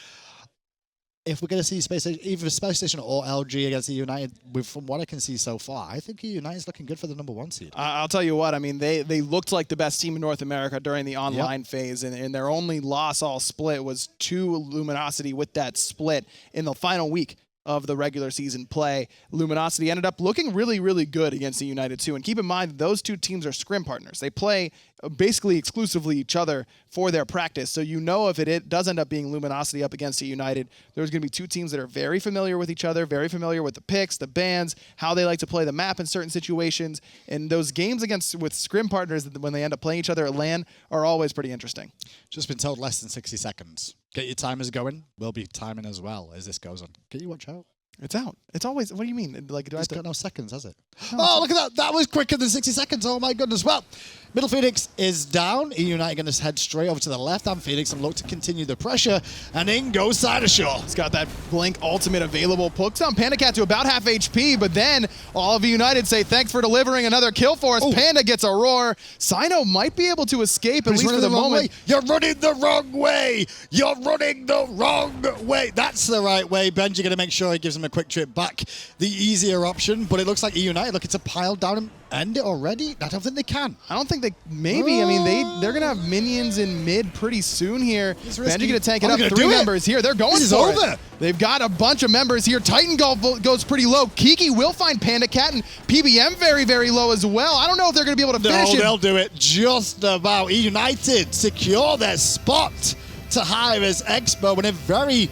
If we're going to see Space Station, either Space Station or LG against eUnited, from what I can see so far, I think eUnited is looking good for the #1 seed. I'll tell you what, I mean, they looked like the best team in North America during the online phase, and their only loss all split was to Luminosity with that split in the final week of the regular season play. Luminosity ended up looking really, really good against eUnited too. And keep in mind, those two teams are scrim partners. They play basically exclusively each other for their practice. So you know if it does end up being Luminosity up against eUnited, there's going to be two teams that are very familiar with each other, very familiar with the picks, the bans, how they like to play the map in certain situations. And those games with scrim partners, when they end up playing each other at LAN, are always pretty interesting. Just been told less than 60 seconds. Get your timers going. We'll be timing as well as this goes on. Can you watch out? It's out. It's always, what do you mean? Like, do I have It's to... got no seconds, has it? No, Oh, look at that. That was quicker than 60 seconds. Oh, my goodness. Well, Middle Phoenix is down. eUnited going to head straight over to the left-hand Phoenix and look to continue the pressure. And in goes Cynosure. He's got that Blink ultimate available. Pokes down PandaCat to about half HP, but then all of eUnited say, thanks for delivering another kill for us. Oh. Panda gets a roar. Cyno might be able to escape, at least for the moment. You're running the wrong way. You're running the wrong way. That's the right way. Benji going to make sure he gives him a quick trip back. The easier option, but it looks like eUnited looking to pile down and end it already. I don't think they can. I don't think they, maybe. I mean, they're going to have minions in mid pretty soon here. Benji going to tank it up. 3 members here. They're going for it. They've got a bunch of members here. Titan Golf goes pretty low. Kiki will find PandaCat, and PBM very, very low as well. I don't know if they're going to be able to finish it. No, they'll do it just about. eUnited secure their spot to hi-rez Expo in a very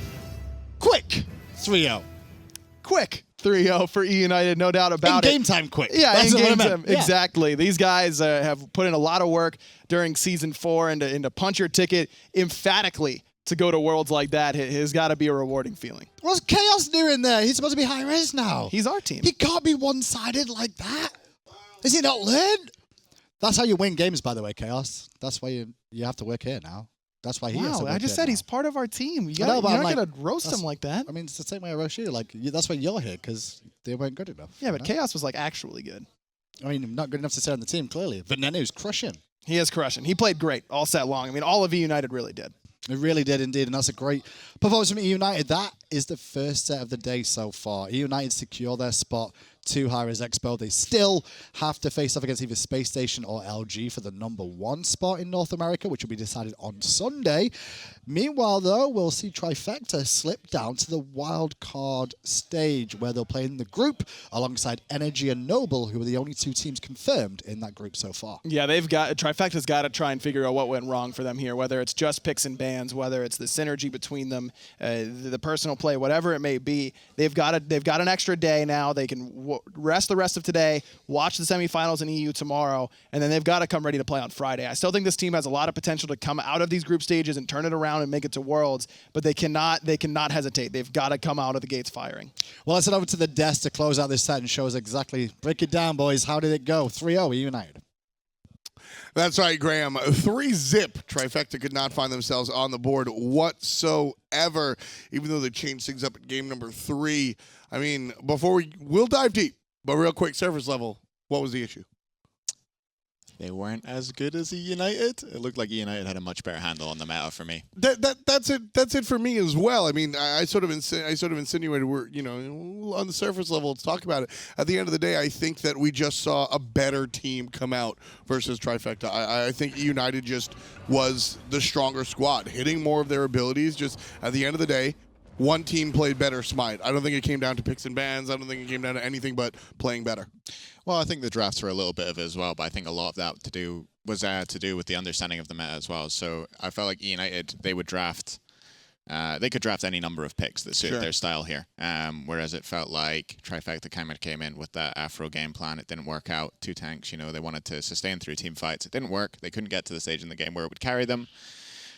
quick 3-0. Quick 3-0 for eUnited, no doubt about it. In game time quick. Yeah, that's in game what I time. meant. Yeah. Exactly. These guys have put in a lot of work during Season 4, and to punch your ticket emphatically to go to Worlds like that has got to be a rewarding feeling. What's Chaos doing there? He's supposed to be hi-rez now. He's our team. He can't be one-sided like that. Has he not learned? That's how you win games, by the way, Chaos. That's why you have to work here now. That's why he has to work I just here said now. he's part of our team. You're know, but not I'm going to roast him like that. I mean, it's the same way I roast you. Like, that's why you're here, because they weren't good enough. Yeah, but Chaos was like actually good. I mean, not good enough to stay on the team, clearly. Venenu's crushing. He is crushing. He played great all set long. I mean, all of eUnited really did. It really did indeed, and that's a great performance from eUnited. That is the first set of the day so far. eUnited secure their spot to hi-rez Expo. They still have to face off against either Space Station or LG for the #1 spot in North America, which will be decided on Sunday. Meanwhile, though, we'll see Trifecta slip down to the wild card stage, where they'll play in the group alongside Energy and Noble, who are the only 2 teams confirmed in that group so far. Yeah, Trifecta's got to try and figure out what went wrong for them here, whether it's just picks and bans, whether it's the synergy between them, the personal play, whatever it may be. They've got an extra day now. They can rest the rest of today, watch the semifinals in EU tomorrow, and then they've got to come ready to play on Friday. I still think this team has a lot of potential to come out of these group stages and turn it around and make it to Worlds, but they cannot hesitate. They've got to come out of the gates firing. Well, let's head over to the desk to close out this set and show us exactly. Break it down, boys. How did it go? 3-0 eUnited. That's right, Graham. 3-zip. Trifecta could not find themselves on the board whatsoever, even though they changed things up at game number 3. I mean, we'll dive deep, but real quick, surface level, what was the issue? They weren't as good as eUnited. It looked like eUnited had a much better handle on the meta for me. That's it for me as well. I mean, I sort of insinuated we're, on the surface level, let's talk about it. At the end of the day, I think that we just saw a better team come out versus Trifecta. I think eUnited just was the stronger squad, hitting more of their abilities. Just at the end of the day, one team played better Smite. I don't think it came down to picks and bans. I don't think it came down to anything but playing better. Well, I think the drafts were a little bit of it as well, but I think a lot of that was to do with the understanding of the meta as well. So I felt like eUnited, they would draft, they could draft any number of picks that suited their style here. Whereas it felt like Trifecta kind of came in with that Afro game plan. It didn't work out. 2 tanks, they wanted to sustain through team fights. It didn't work. They couldn't get to the stage in the game where it would carry them.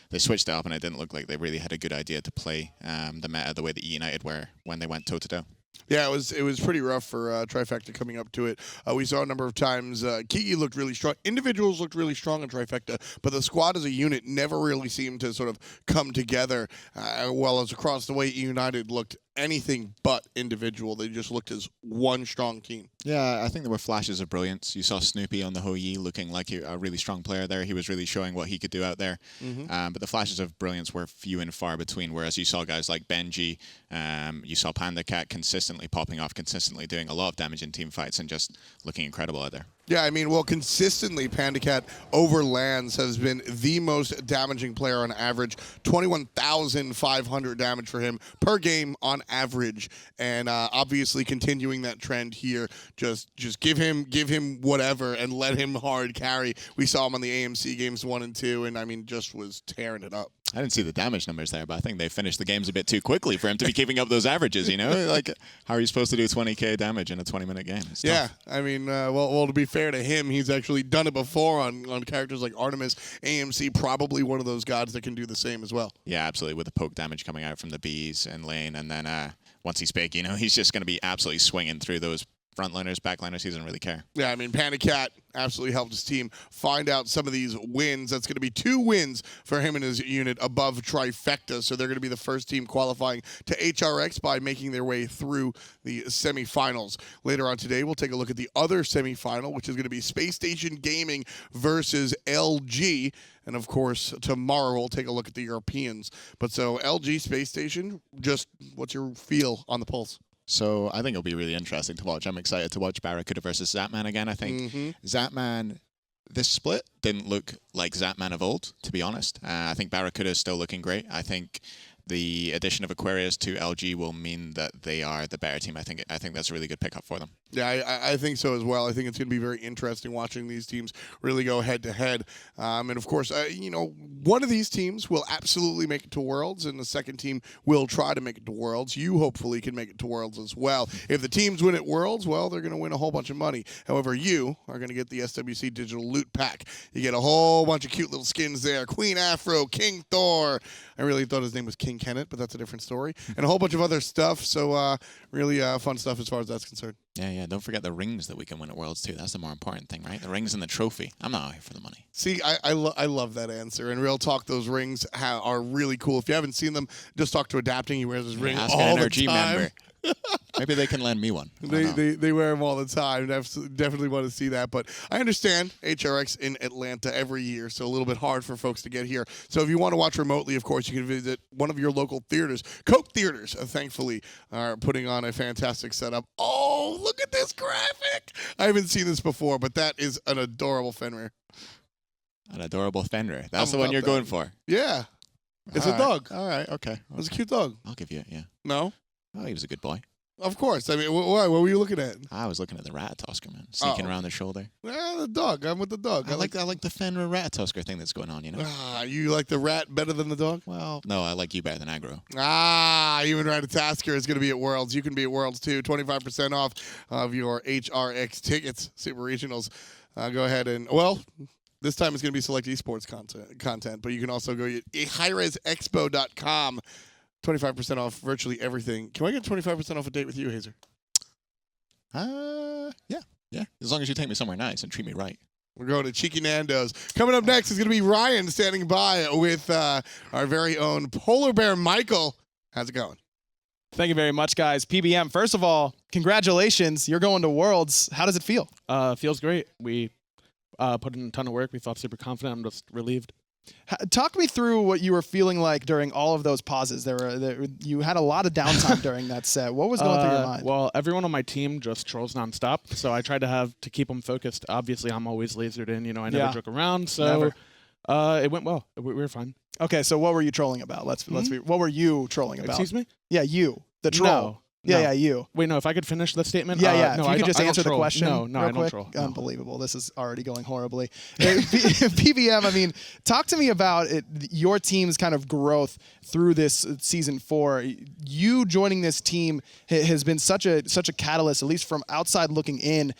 They switched it up, and it didn't look like they really had a good idea to play the meta the way that eUnited were when they went toe-to-toe. Yeah, it was pretty rough for Trifecta coming up to it. We saw a number of times Kiki looked really strong. Individuals looked really strong in Trifecta, but the squad as a unit never really seemed to sort of come together. Well as across the way, eUnited looked anything but individual. They just looked as one strong team. Yeah, I think there were flashes of brilliance. You saw Snoopy on the Hou-Yi looking like a really strong player there. He was really showing what he could do out there. But the flashes of brilliance were few and far between, whereas you saw guys like Benji, you saw PandaCat consistently popping off, consistently doing a lot of damage in team fights and just looking incredible out there. Yeah, I mean, well, consistently, PandaCat over lands has been the most damaging player on average. 21,500 damage for him per game on average, and obviously continuing that trend here. Just give him whatever and let him hard carry. We saw him on the AMC games 1 and 2, and I mean, just was tearing it up. I didn't see the damage numbers there, but I think they finished the games a bit too quickly for him to be keeping up those averages, you know? Like, how are you supposed to do 20k damage in a 20-minute game? It's tough. I mean, well, to be fair to him, he's actually done it before on characters like Artemis. AMC, probably one of those gods that can do the same as well. Yeah, absolutely, with the poke damage coming out from the bees and lane, and then once he's big, you know, he's just going to be absolutely swinging through those frontliners, backliners. He doesn't really care. Yeah, I mean, PandaCat absolutely helped his team find out some of these wins. That's going to be 2 wins for him and his unit above Trifecta, so they're going to be the first team qualifying to HRX by making their way through the semifinals. Later on today, we'll take a look at the other semifinal, which is going to be Space Station Gaming versus LG. And, of course, tomorrow we'll take a look at the Europeans. But so, LG, Space Station, just what's your feel on the pulse? So I think it'll be really interesting to watch. I'm excited to watch Barracuda versus Zapman again, I think. Zapman, this split didn't look like Zapman of old, to be honest. I think Barracuda is still looking great. I think the addition of Aquarius to LG will mean that they are the better team. I think that's a really good pickup for them. Yeah, I think so as well. I think it's going to be very interesting watching these teams really go head-to-head. And, of course, you know, one of these teams will absolutely make it to Worlds, and the second team will try to make it to Worlds. You hopefully can make it to Worlds as well. If the teams win at Worlds, well, they're going to win a whole bunch of money. However, you are going to get the SWC Digital Loot Pack. You get a whole bunch of cute little skins there. Queen Afro, King Thor. I really thought his name was King Kenneth, but that's a different story. And a whole bunch of other stuff. So really fun stuff as far as that's concerned. Yeah, don't forget the rings that we can win at Worlds, too. That's the more important thing, right? The rings and the trophy. I'm not out here for the money. See, I love that answer. And real talk, those rings are really cool. If you haven't seen them, just talk to Adapting. He wears his ring Ask all an the NRG time. member. Maybe they can lend me one. They wear them all the time. Definitely want to see that. But I understand HRX in Atlanta every year, so a little bit hard for folks to get here. So if you want to watch remotely, of course, you can visit one of your local theaters. Coke Theaters, thankfully, are putting on a fantastic setup. Oh, look at this graphic. I haven't seen this before, but that is an adorable Fenrir. An adorable Fenrir. That's the one you're going for. Yeah. It's a dog. All right, okay. It's a cute dog. I'll give you it, yeah. No? Oh, he was a good boy. Of course. I mean, what were you looking at? I was looking at the Ratatusker, man. Sneaking around the shoulder. Yeah, the dog. I'm with the dog. I like the Fenrir Ratatusker thing that's going on, you know? You like the rat better than the dog? Well, no, I like you better than aggro. Even Ratatasker is going to be at Worlds. You can be at Worlds, too. 25% off of your HRX tickets, Super Regionals. Go ahead and, well, this time it's going to be select esports content, but you can also go to hi-rezexpo.com. 25% off virtually everything. Can I get 25% off a date with you, Hazer? Yeah. As long as you take me somewhere nice and treat me right. We're going to Cheeky Nando's. Coming up next is going to be Ryan standing by with our very own Polar Bear Michael. How's it going? Thank you very much, guys. PBM, first of all, congratulations. You're going to Worlds. How does it feel? Feels great. We put in a ton of work. We felt super confident. I'm just relieved. Talk me through what you were feeling like during all of those pauses. You had a lot of downtime during that set. What was going through your mind? Well, everyone on my team just trolls nonstop, so I tried to keep them focused. Obviously, I'm always lasered in. You know, I never joke around, so it went well. We were fine. Okay, so what were you trolling about? Let's be. What were you trolling about? Excuse me? Yeah, you, the troll. No. Yeah, you. Wait, no, if I could finish the statement? Yeah. No, if you could just answer the question No, real I don't quick. troll. No. Unbelievable. This is already going horribly. PBM, I mean, talk to me about your team's kind of growth through this Season 4. You joining this team has been such a catalyst, at least from outside looking in.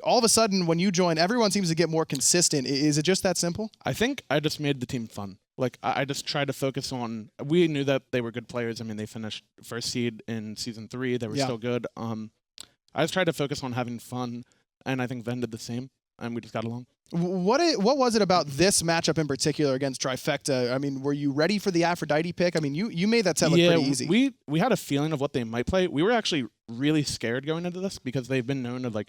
All of a sudden, when you join, everyone seems to get more consistent. Is it just that simple? I think I just made the team fun. Like I just tried to focus on. We knew that they were good players. I mean, they finished first seed in season 3. They were still good. I just tried to focus on having fun, and I think Ven did the same, and we just got along. What was it about this matchup in particular against Trifecta? I mean, were you ready for the Aphrodite pick? I mean, you made that set look pretty easy. We had a feeling of what they might play. We were actually really scared going into this because they've been known to like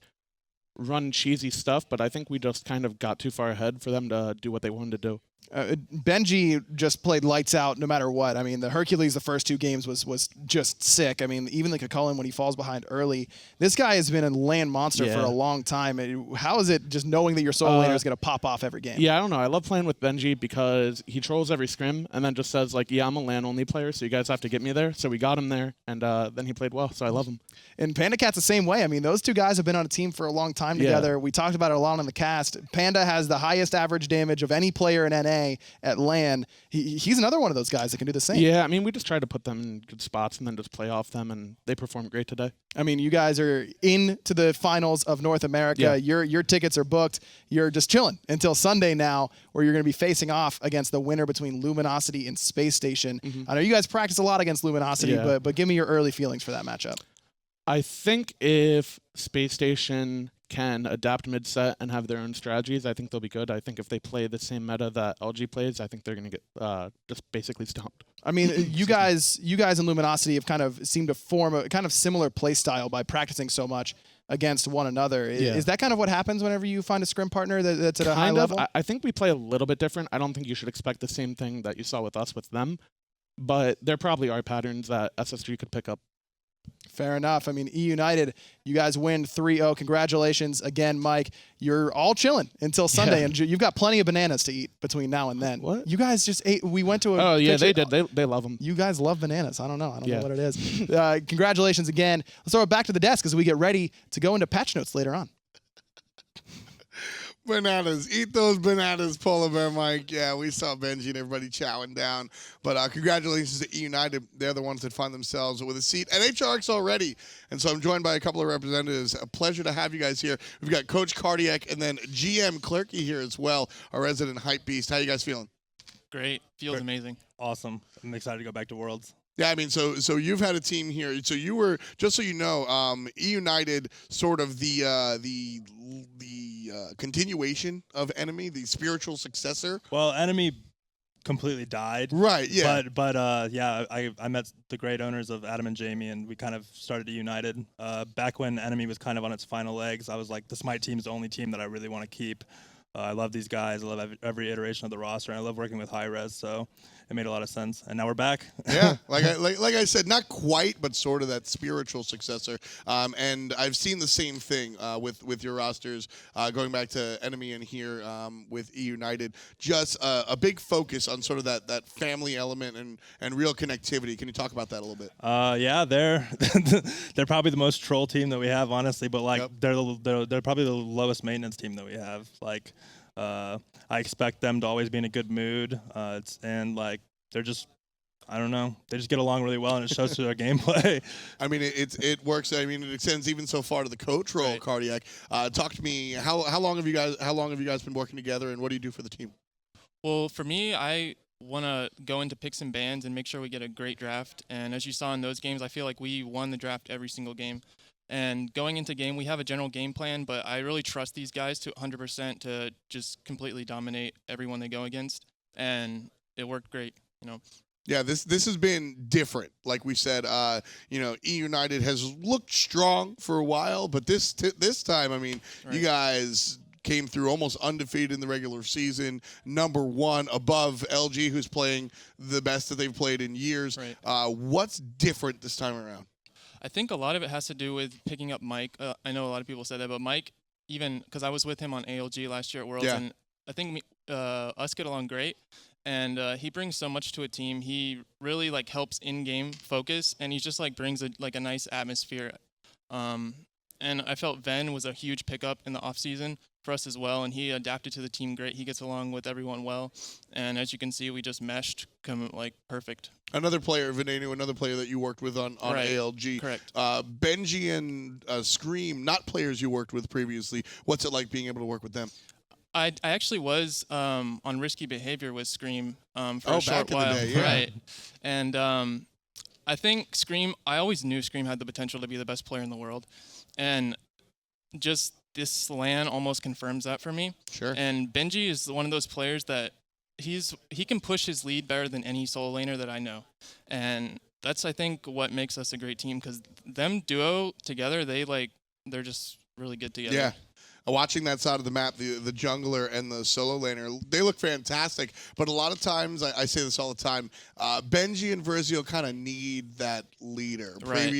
run cheesy stuff, but I think we just kind of got too far ahead for them to do what they wanted to do. Benji just played lights out no matter what. I mean, the Hercules the first 2 games was just sick. I mean, even the Chulainn when he falls behind early. This guy has been a land monster for a long time. How is it just knowing that your solo laner is going to pop off every game? Yeah, I don't know. I love playing with Benji because he trolls every scrim and then just says like, yeah, I'm a LAN only player, so you guys have to get me there. So we got him there, and then he played well, so I love him. And PandaCat's the same way. I mean, those 2 guys have been on a team for a long time together. We talked about it a lot on the cast. Panda has the highest average damage of any player in NA at LAN. He's another one of those guys that can do the same. Yeah, I mean, we just tried to put them in good spots and then just play off them, and they performed great today. I mean, you guys are into the finals of North America. Yeah. Your tickets are booked. You're just chilling until Sunday now, where you're going to be facing off against the winner between Luminosity and Space Station. I know you guys practice a lot against Luminosity, but give me your early feelings for that matchup. I think if Space Station can adapt mid-set and have their own strategies, I think they'll be good. I think if they play the same meta that LG plays, I think they're going to get just basically stomped. I mean, you guys in Luminosity have kind of seemed to form a kind of similar play style by practicing so much against one another. Yeah. Is that kind of what happens whenever you find a scrim partner that's at a high level? I think we play a little bit different. I don't think you should expect the same thing that you saw with us with them, but there probably are patterns that SSG could pick up. Fair enough. I mean, eUnited, you guys win 3-0. Congratulations again, Mike. You're all chilling until Sunday, and you've got plenty of bananas to eat between now and then. What? You guys just ate. We went to a. Oh yeah, they did. They love them. You guys love bananas. I don't know. I don't know what it is. Congratulations again. Let's throw it back to the desk as we get ready to go into patch notes later on. Bananas. Eat those bananas, PolarBearMike. Yeah, we saw Benji and everybody chowing down. But congratulations to eUnited. They're the ones that find themselves with a seat at HRX already. And so I'm joined by a couple of representatives. A pleasure to have you guys here. We've got Coach Cardiac and then GM Clerky here as well, our resident hype beast. How you guys feeling? Great. Feels amazing. Awesome. I'm excited to go back to Worlds. Yeah, I mean, so you've had a team here. So you were, just so you know, eUnited, sort of the continuation of Enemy, the spiritual successor. Well, Enemy completely died. Right. Yeah. But yeah, I met the great owners of Adam and Jamie, and we kind of started eUnited. Back when Enemy was kind of on its final legs, I was like, the Smite team is the only team that I really want to keep. I love these guys. I love every iteration of the roster, and I love working with hi-rez, so it made a lot of sense. And now we're back. Yeah, like I said, not quite, but sort of that spiritual successor. And I've seen the same thing with your rosters, going back to Enemy and here with eUnited. Just a big focus on sort of that family element and real connectivity. Can you talk about that a little bit? Yeah, they're probably the most troll team that we have, honestly. But like they're probably the lowest maintenance team that we have. Like. I expect them to always be in a good mood, and like they're just, I don't know, they just get along really well, and it shows through their gameplay. I mean, it works. I mean, it extends even so far to the coach role. Right. Cardiac, talk to me. How long have you guys been working together, and what do you do for the team? Well, for me, I want to go into picks and bans and make sure we get a great draft. And as you saw in those games, I feel like we won the draft every single game. And going into game, we have a general game plan, but I really trust these guys to 100% to just completely dominate everyone they go against, and it worked great, you know. Yeah, this has been different. Like we said, you know, eUnited has looked strong for a while, but this time, I mean, you guys came through almost undefeated in the regular season, #1 above LG, who's playing the best that they've played in years. Right. What's different this time around? I think a lot of it has to do with picking up Mike. I know a lot of people said that, but Mike, even because I was with him on ALG last year at Worlds, and I think us get along great. And he brings so much to a team. He really like helps in-game focus, and he just like brings a nice atmosphere. And I felt Ven was a huge pickup in the offseason for us as well, and he adapted to the team great. He gets along with everyone well, and as you can see, we just meshed like perfect. Another player, Venenu, another player that you worked with on ALG. Correct. Benji and Screammmmm, not players you worked with previously. What's it like being able to work with them? I actually was on Risky Behavior with Scream for a short back in while. the day, yeah. Right. And I think I always knew Scream had the potential to be the best player in the world. And just this LAN almost confirms that for me. Sure. And Benji is one of those players that he can push his lead better than any solo laner that I know. And that's, I think, what makes us a great team, because them duo together, they're just really good together. Yeah. Watching that side of the map, the jungler and the solo laner, they look fantastic. But a lot of times, I say this all the time, Benji and Versio kind of need that leader. Right.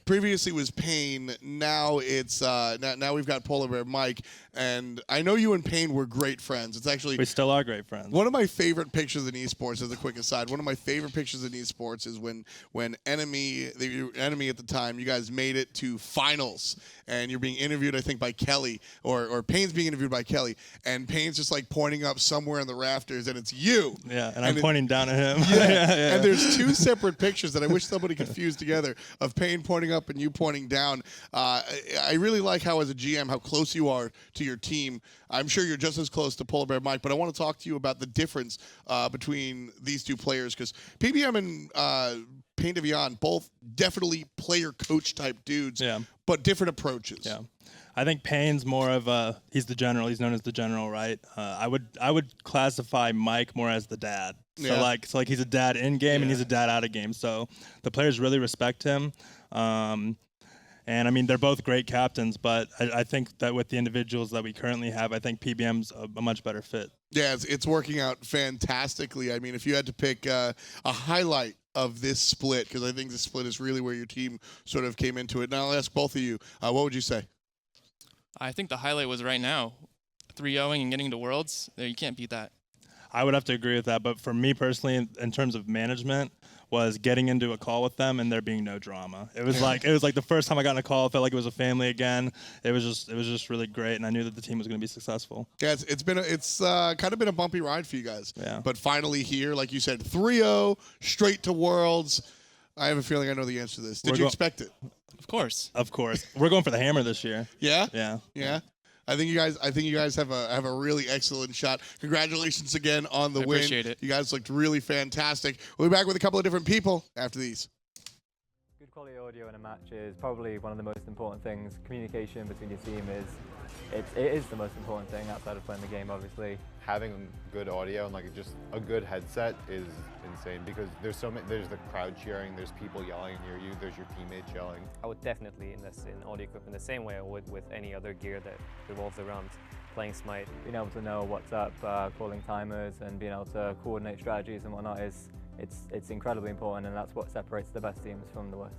Previously was Pain. Now it's now we've got PolarBearMike, and I know you and Pain were great friends. It's actually We still are great friends. one of my favorite pictures in esports. As a quick aside, one of my favorite pictures in esports is when enemy at the time, you guys made it to finals, and you're being interviewed, I think, by Kelly, or Pain's being interviewed by Kelly, and Pain's just like pointing up somewhere in the rafters, and it's you. Yeah, and I'm pointing down at him. Yeah. And there's two separate pictures that I wish somebody could fuse together of Pain pointing up and you pointing down. I really like how, as a GM, how close you are to your team. I'm sure you're just as close to PolarBearMike, but I want to talk to you about the difference between these two players, because PBM and Pain Devian, both definitely player-coach type dudes, but different approaches. Yeah. I think Pain's more of he's the general. He's known as the general, right? I would classify Mike more as the dad. So like he's a dad in game and he's a dad out of game. So the players really respect him. And I mean, they're both great captains, but I think that with the individuals that we currently have, I think PBM's a much better fit. Yeah, it's working out fantastically. I mean, if you had to pick a highlight of this split, because I think this split is really where your team sort of came into it. Now I'll ask both of you, what would you say? I think the highlight was right now, 3-0ing and getting to Worlds. You can't beat that. I would have to agree with that, but for me personally, in terms of management, was getting into a call with them and there being no drama. It was like the first time I got in a call, it felt like it was a family again. It was just really great, and I knew that the team was going to be successful. Yeah, it's kind of been a bumpy ride for you guys. Yeah. But finally here, like you said, 3-0 straight to Worlds. I have a feeling I know the answer to this. Did you expect it? Of course. Of course. We're going for the hammer this year. Yeah? Yeah. Yeah. I think you guys have a really excellent shot. Congratulations again on the win. Appreciate it. You guys looked really fantastic. We'll be back with a couple of different people after these. Good quality audio in a match is probably one of the most important things. Communication between your team it is the most important thing outside of playing the game, obviously. Having good audio and like just a good headset is insane, because there's the crowd cheering, there's people yelling near you, there's your teammates yelling. I would definitely invest in audio equipment the same way I would with any other gear that revolves around playing Smite. Being able to know what's up, calling timers, and being able to coordinate strategies and whatnot it's incredibly important, and that's what separates the best teams from the worst.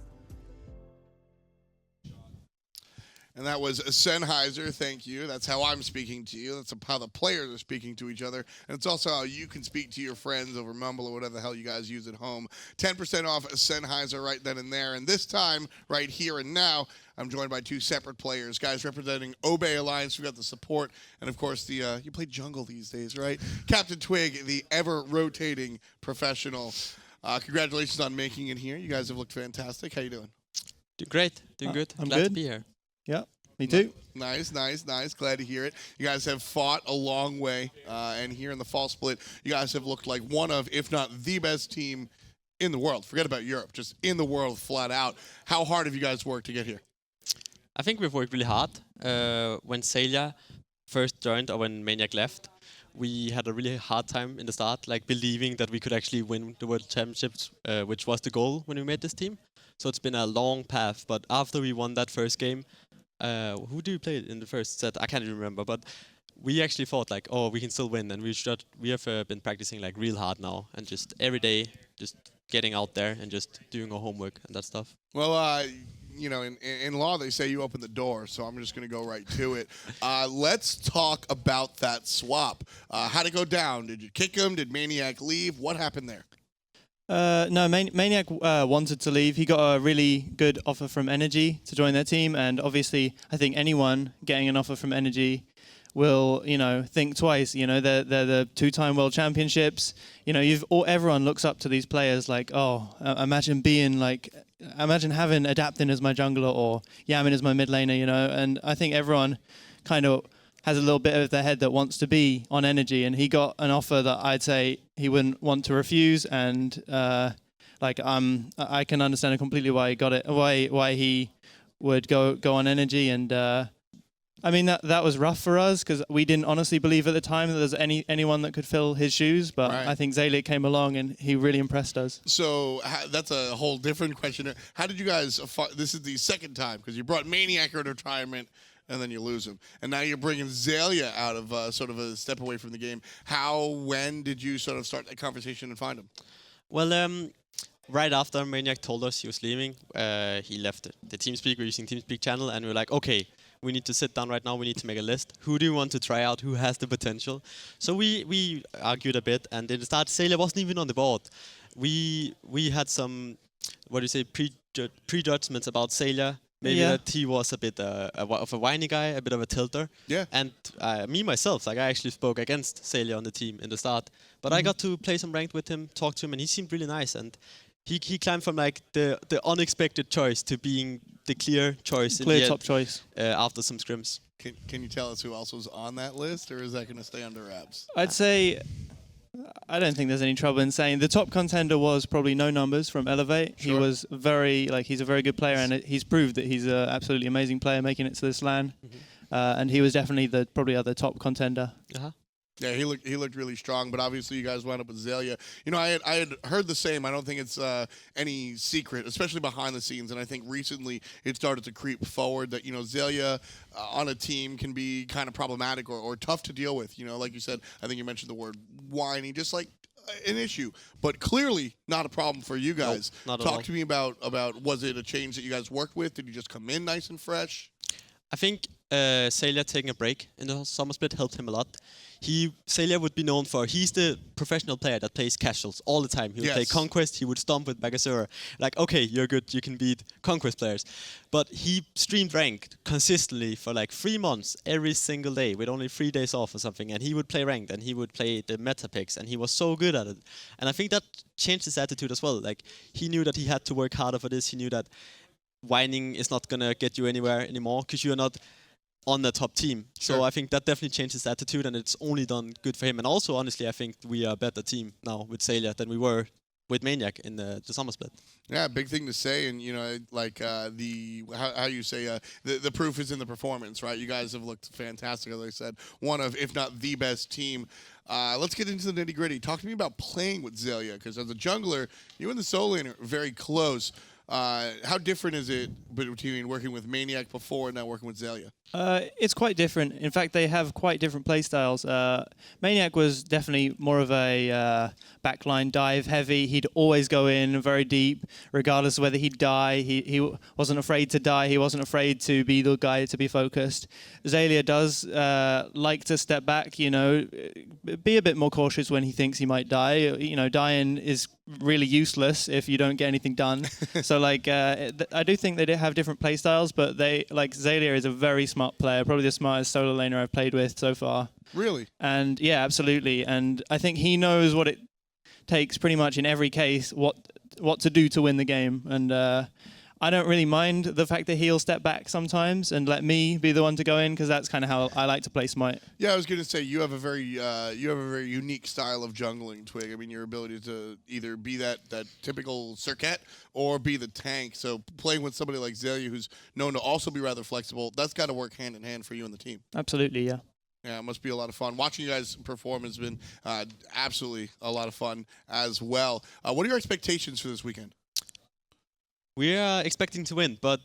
And that was Sennheiser, thank you. That's how I'm speaking to you. That's how the players are speaking to each other. And it's also how you can speak to your friends over Mumble or whatever the hell you guys use at home. 10% off Sennheiser right then and there. And this time, right here and now, I'm joined by two separate players. Guys representing Obey Alliance, we got the support. And of course, you play jungle these days, right? Captain Twig, the ever-rotating professional. Congratulations on making it here. You guys have looked fantastic. How you doing? Doing great. Doing good. I'm Glad good. to be here. Yeah, me too. Nice. Glad to hear it. You guys have fought a long way, and here in the fall split, you guys have looked like one of, if not the best team in the world. Forget about Europe, just in the world flat out. How hard have you guys worked to get here? I think we've worked really hard. When Celia first joined, or when Maniac left, we had a really hard time in the start, like believing that we could actually win the World Championships, which was the goal when we made this team. So it's been a long path, but after we won that first game, who do we play in the first set? I can't even remember, but we actually thought like, oh, we can still win, and we have been practicing like real hard now, and just every day, just getting out there and just doing our homework and that stuff. Well, you know, in law they say you open the door, so I'm just going to go right to it. Let's talk about that swap. How'd it go down? Did you kick him? Did Maniac leave? What happened there? No, Maniac wanted to leave. He got a really good offer from Energy to join their team, and obviously, I think anyone getting an offer from Energy will, think twice. They're the two-time World Championships. Everyone looks up to these players like, oh, imagine having Adaptin as my jungler or Yamin as my mid laner. And I think everyone kind of has a little bit of the head that wants to be on energy, and he got an offer that I'd say he wouldn't want to refuse, and I can understand completely why he got it, why he would go on energy, and I mean that was rough for us because we didn't honestly believe at the time that there's anyone that could fill his shoes, but I think Xaylia came along and he really impressed us. So that's a whole different question. How did you guys? This is the second time because you brought Maniac in retirement. And then you lose him. And now you're bringing Xaylia out of sort of a step away from the game. When did you sort of start that conversation and find him? Well, right after Maniac told us he was leaving, he left the TeamSpeak. We're using TeamSpeak channel, and we're like, okay, we need to sit down right now. We need to make a list. Who do you want to try out? Who has the potential? So we argued a bit, and in the start, Xaylia wasn't even on the board. We had some, prejudgments about Xaylia. Maybe that he was a bit of a whiny guy, a bit of a tilter. Yeah. And me, myself, I actually spoke against Xaylia on the team in the start. But I got to play some ranked with him, talk to him, and he seemed really nice. And he climbed from like the unexpected choice to being the clear choice. Clear top choice. After some scrims. Can you tell us who else was on that list, or is that going to stay under wraps? I'd say... I don't think there's any trouble in saying the top contender was probably No Numbers from Elevate. Sure. He was he's a very good player, and he's proved that he's an absolutely amazing player making it to this LAN. And he was definitely probably the top contender. Yeah, he looked really strong, but obviously you guys wound up with Xaylia. You know, I had heard the same. I don't think it's any secret, especially behind the scenes. And I think recently it started to creep forward that, you know, Xaylia on a team can be kind of problematic or tough to deal with. You know, like you said, I think you mentioned the word whiny, just like an issue, but clearly not a problem for you guys. Nope, not at all. Talk to me about was it a change that you guys worked with? Did you just come in nice and fresh? I think Xaylia taking a break in the summer split helped him a lot. Xaylia would be known for, he's the professional player that plays casuals all the time. He would play Conquest, he would stomp with Bagasura. Like, okay, you're good, you can beat Conquest players. But he streamed ranked consistently for like 3 months, every single day, with only 3 days off or something. And he would play ranked, and he would play the meta picks, and he was so good at it. And I think that changed his attitude as well. Like, he knew that he had to work harder for this. He knew that whining is not gonna get you anywhere anymore, because you're not on the top team. Sure. So I think that definitely changed his attitude, and it's only done good for him. And also, honestly, I think we are a better team now with Xaylia than we were with Maniac in the summer split. Yeah, big thing to say, and you know, like how you say the proof is in the performance, right? You guys have looked fantastic, as I said, one of, if not the best team. Let's get into the nitty gritty. Talk to me about playing with Xaylia, because as a jungler, you and the solo lane are very close. How different is it between working with Maniac before and now working with Xaylia? It's quite different. In fact, they have quite different playstyles. Maniac was definitely more of a backline dive heavy. He'd always go in very deep, regardless of whether he'd die. He wasn't afraid to die. He wasn't afraid to be the guy to be focused. Xaylia does like to step back, you know, be a bit more cautious when he thinks he might die. You know, dying is really useless if you don't get anything done. So, like, I do think they have different playstyles, but Xaylia is a very smart player, probably the smartest solo laner I've played with so far. Really? And yeah, absolutely. And I think he knows what it takes pretty much in every case, what to do to win the game. And I don't really mind the fact that he'll step back sometimes and let me be the one to go in, because that's kind of how I like to play Smite. Yeah, I was going to say you have a very unique style of jungling, Twig. I mean, your ability to either be that typical Circuit or be the tank. So playing with somebody like Xaylia, who's known to also be rather flexible, that's got to work hand in hand for you and the team. Absolutely, yeah. Yeah, it must be a lot of fun. Watching you guys perform has been absolutely a lot of fun as well. What are your expectations for this weekend? We are expecting to win, but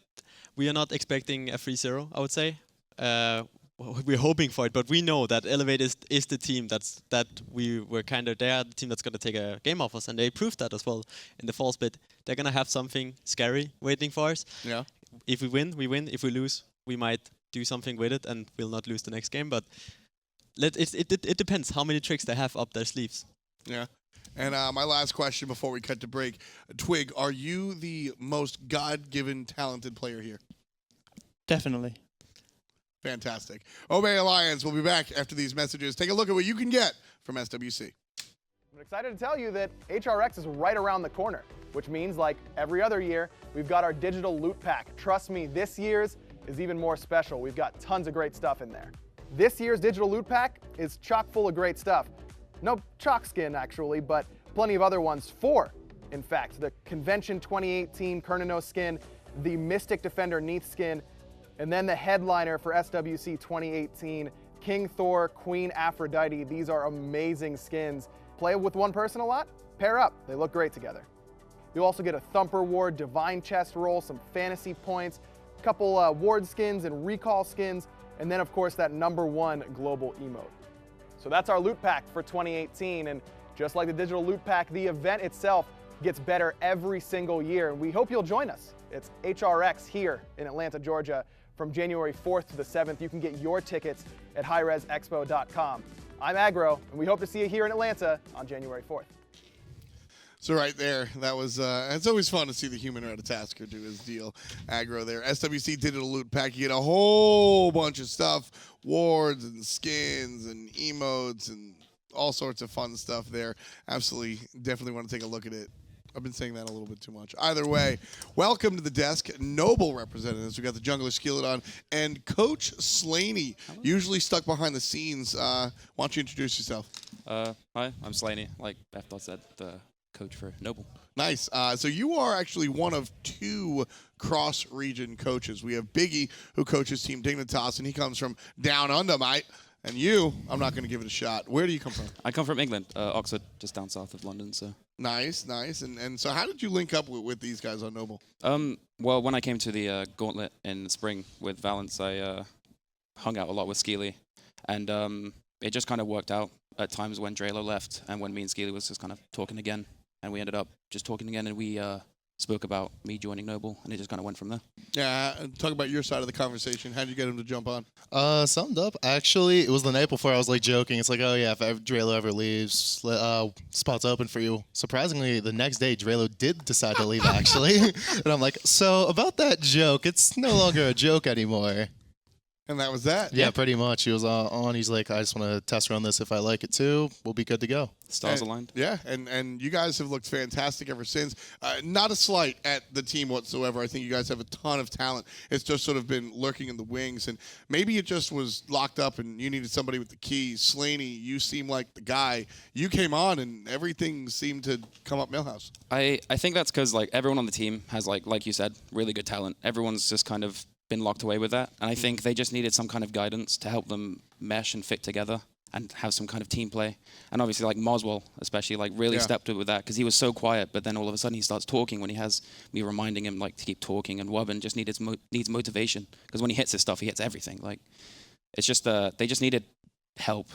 we are not expecting a 3-0, I would say. We're hoping for it, but we know that Elevate is the team that we were kind of there, the team that's going to take a game off us, and they proved that as well in the fall split. They're going to have something scary waiting for us. Yeah. If we win, we win. If we lose, we might do something with it, and we'll not lose the next game. But it depends how many tricks they have up their sleeves. Yeah. And my last question before we cut to break. Twig, are you the most God-given talented player here? Definitely. Fantastic. Obey Alliance. We'll be back after these messages. Take a look at what you can get from SWC. I'm excited to tell you that HRX is right around the corner, which means, like every other year, we've got our digital loot pack. Trust me, this year's is even more special. We've got tons of great stuff in there. This year's digital loot pack is chock full of great stuff. No Chaac skin, actually, but plenty of other ones. 4, in fact. The Convention 2018 Kernanos skin, the Mystic Defender Neath skin, and then the headliner for SWC 2018, King Thor, Queen Aphrodite. These are amazing skins. Play with one person a lot? Pair up. They look great together. You'll also get a Thumper Ward, Divine Chest Roll, some fantasy points, a couple Ward skins and Recall skins, and then of course that #1 global emote. So that's our loot pack for 2018, and just like the digital loot pack, the event itself gets better every single year, and we hope you'll join us. It's HRX here in Atlanta, Georgia, from January 4th to the 7th. You can get your tickets at hi-rezexpo.com. I'm Aggro, and we hope to see you here in Atlanta on January 4th. So right there, that was, it's always fun to see the human Ratatasker do his deal. Aggro there. SWC digital loot pack. You get a whole bunch of stuff, wards and skins and emotes and all sorts of fun stuff there. Absolutely, definitely want to take a look at it. I've been saying that a little bit too much. Either way, welcome to the desk, Noble representatives. We got the Jungler Skeleton and Coach Slaney, usually stuck behind the scenes. Why don't you introduce yourself? Hi, I'm Slaney, like F. said, the coach for Noble. Nice. So you are actually one of 2 cross-region coaches. We have Biggie, who coaches Team Dignitas, and he comes from down under, mate. And you, I'm not going to give it a shot. Where do you come from? I come from England, Oxford, just down south of London. So nice. And so how did you link up with these guys on Noble? Well, when I came to the Gauntlet in the spring with Valence, I hung out a lot with Skeely, and it just kind of worked out at times when Drelo left and when me and Skeely was just kind of talking again, and we ended up just talking again, and we spoke about me joining Noble, and it just kind of went from there. Yeah, talk about your side of the conversation. How did you get him to jump on? Summed up, actually, it was the night before. I was like joking. It's like, oh yeah, if Drelo ever leaves, spot's open for you. Surprisingly, the next day, Drelo did decide to leave, actually. And I'm like, so about that joke, it's no longer a joke anymore. And that was that? Yeah, pretty much. He was on. He's like, I just want to test run this. If I like it too, we'll be good to go. Stars aligned. Yeah, and you guys have looked fantastic ever since. Not a slight at the team whatsoever. I think you guys have a ton of talent. It's just sort of been lurking in the wings, and maybe it just was locked up and you needed somebody with the keys. Slaney, you seem like the guy. You came on and everything seemed to come up Millhouse. I think that's because like everyone on the team has like you said, really good talent. Everyone's just kind of been locked away with that, and I think they just needed some kind of guidance to help them mesh and fit together and have some kind of team play. And obviously like Moswell especially like really stepped up with that because he was so quiet, but then all of a sudden he starts talking when he has me reminding him like to keep talking, and Wubbin just needs motivation because when he hits his stuff he hits everything. Like it's just they just needed help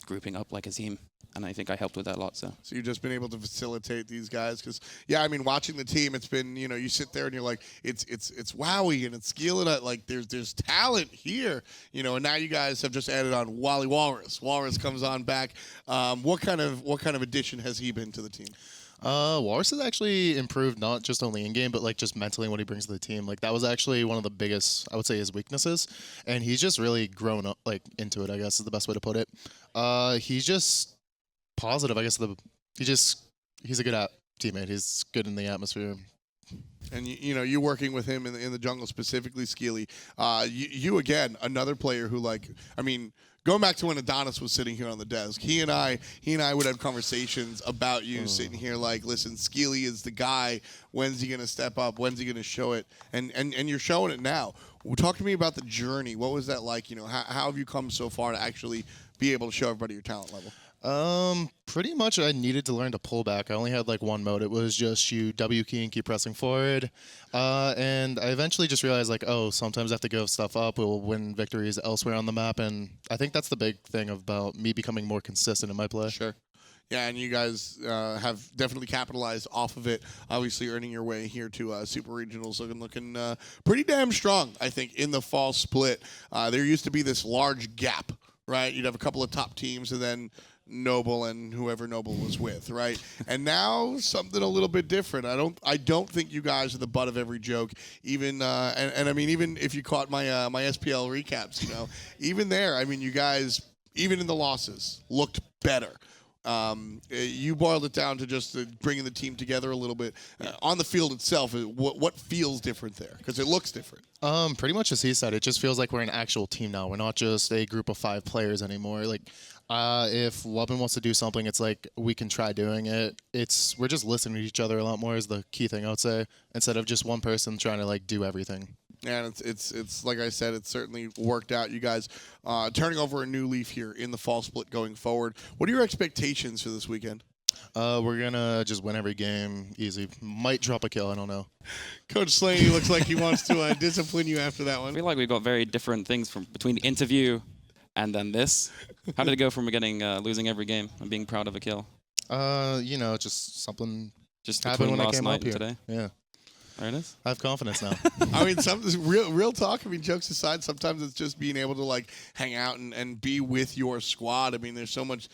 grouping up like a team, and I think I helped with that a lot. So you've just been able to facilitate these guys because, yeah, I mean, watching the team, it's been, you know, you sit there and you're like, it's Wowie and it's Skeleton, like there's talent here, you know, and now you guys have just added on Wally Walrus. Walrus comes on back. What kind of addition has he been to the team? Walrus has actually improved, not just only in game, but like just mentally what he brings to the team. Like that was actually one of the biggest, I would say, his weaknesses, and he's just really grown up like into it, I guess is the best way to put it. He's just positive, I guess. He's a good teammate. He's good in the atmosphere. And you know, you working with him in the jungle specifically, Skeely. You again, another player who, like, I mean, going back to when Adonis was sitting here on the desk, he and I would have conversations about you sitting here like, listen, Skeely is the guy. When's he gonna step up? When's he gonna show it? And you're showing it now. Well, talk to me about the journey. What was that like? You know, how have you come so far to actually be able to show everybody your talent level? Pretty much I needed to learn to pull back. I only had like one mode. It was just you W key and keep pressing forward. And I eventually just realized like, oh, sometimes I have to give stuff up. We'll win victories elsewhere on the map. And I think that's the big thing about me becoming more consistent in my play. Sure. Yeah, and you guys have definitely capitalized off of it, obviously earning your way here to Super Regionals, looking pretty damn strong, I think, in the fall split. There used to be this large gap, right? You'd have a couple of top teams and then Noble and whoever Noble was with, right? And now something a little bit different. I don't think you guys are the butt of every joke. Even and I mean, even if you caught my my SPL recaps, you know, even there, I mean, you guys, even in the losses, looked better. You boiled it down to just bringing the team together a little bit. On the field itself, what feels different there? Because it looks different. Pretty much as he said, it just feels like we're an actual team now. We're not just a group of 5 players anymore. Like, if Wubbin wants to do something, it's like we can try doing it. We're just listening to each other a lot more is the key thing I would say, instead of just one person trying to like do everything. And it's like I said, it's certainly worked out. You guys turning over a new leaf here in the fall split going forward. What are your expectations for this weekend? We're gonna just win every game easy. Might drop a kill, I don't know. Coach Chulainn looks like he wants to discipline you after that one. I feel like we've got very different things from between the interview and then this. How did it go from getting losing every game and being proud of a kill? You know, just something just happened when I last came night up here. Today. Yeah. There it is. I have confidence now. I mean, real talk. I mean, jokes aside, sometimes it's just being able to like hang out and be with your squad. I mean, there's so much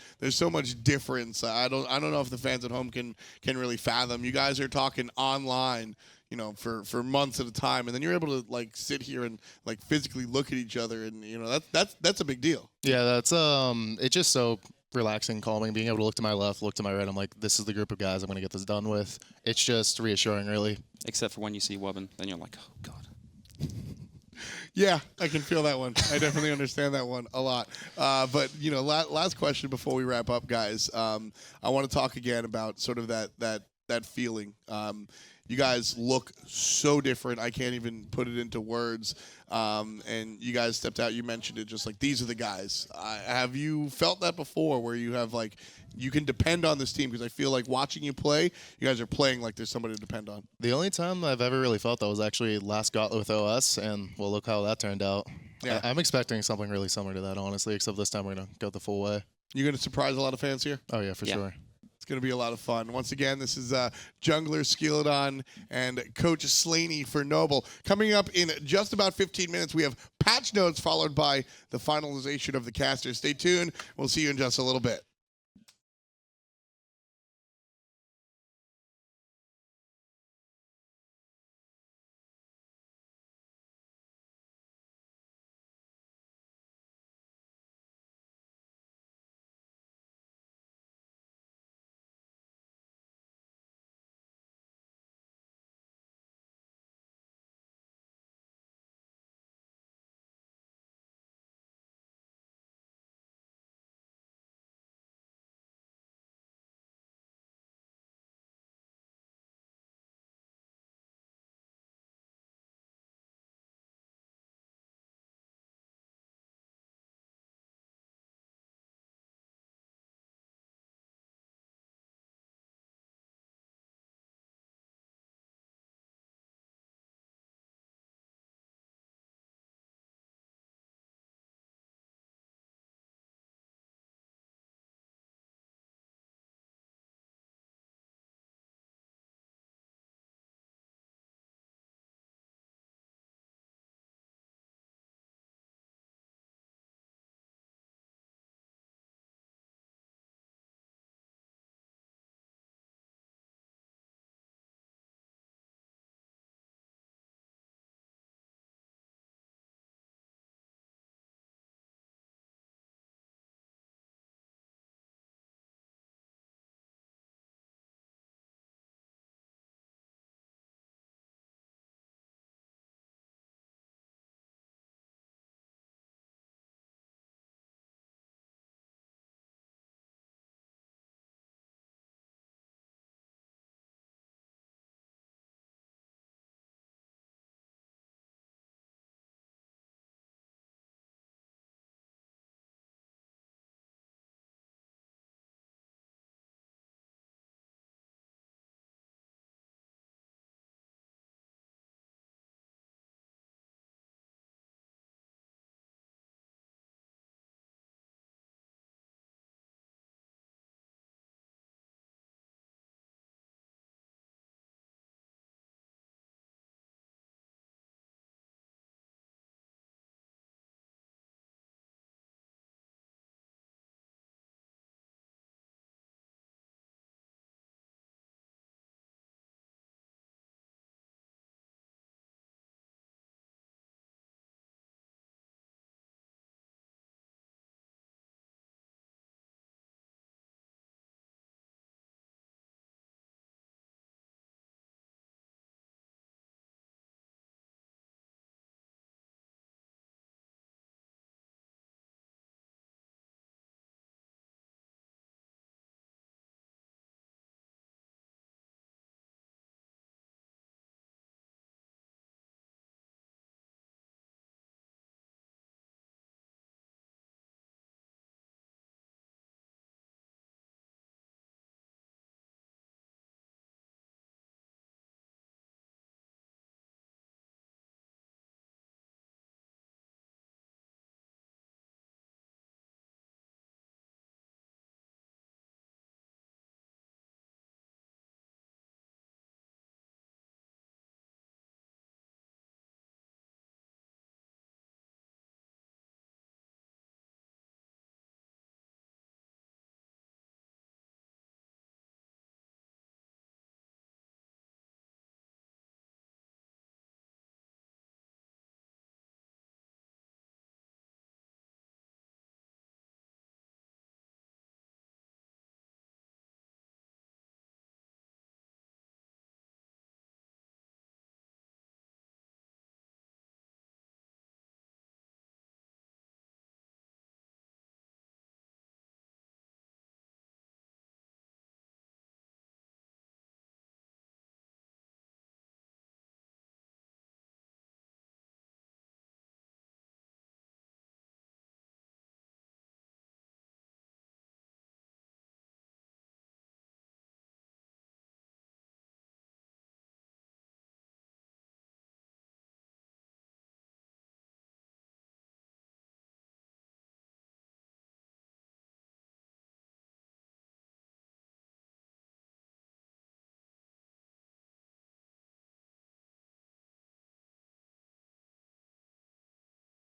difference. I don't know if the fans at home can really fathom. You guys are talking online, you know, for months at a time, and then you're able to like sit here and like physically look at each other, and you know that's a big deal. Yeah, that's it's just so relaxing, calming, being able to look to my left, look to my right. I'm like, this is the group of guys I'm going to get this done with. It's just reassuring, really. Except for when you see Wubbin, then you're like, oh, God. Yeah, I can feel that one. I definitely understand that one a lot. But, you know, last question before we wrap up, guys. I want to talk again about sort of that feeling. You guys look so different. I can't even put it into words. And you guys stepped out. You mentioned it just like, these are the guys. Have you felt that before where you have like, you can depend on this team? Because I feel like watching you play, you guys are playing like there's somebody to depend on. The only time I've ever really felt that was actually last Gauntlet with OS, and well, look how that turned out. Yeah. I'm expecting something really similar to that, honestly, except this time we're going to go the full way. You're going to surprise a lot of fans here? Oh, yeah, for sure. It's going to be a lot of fun. Once again, this is Jungler Skilladon and Coach Slaney for Noble. Coming up in just about 15 minutes, we have patch notes followed by the finalization of the caster. Stay tuned. We'll see you in just a little bit.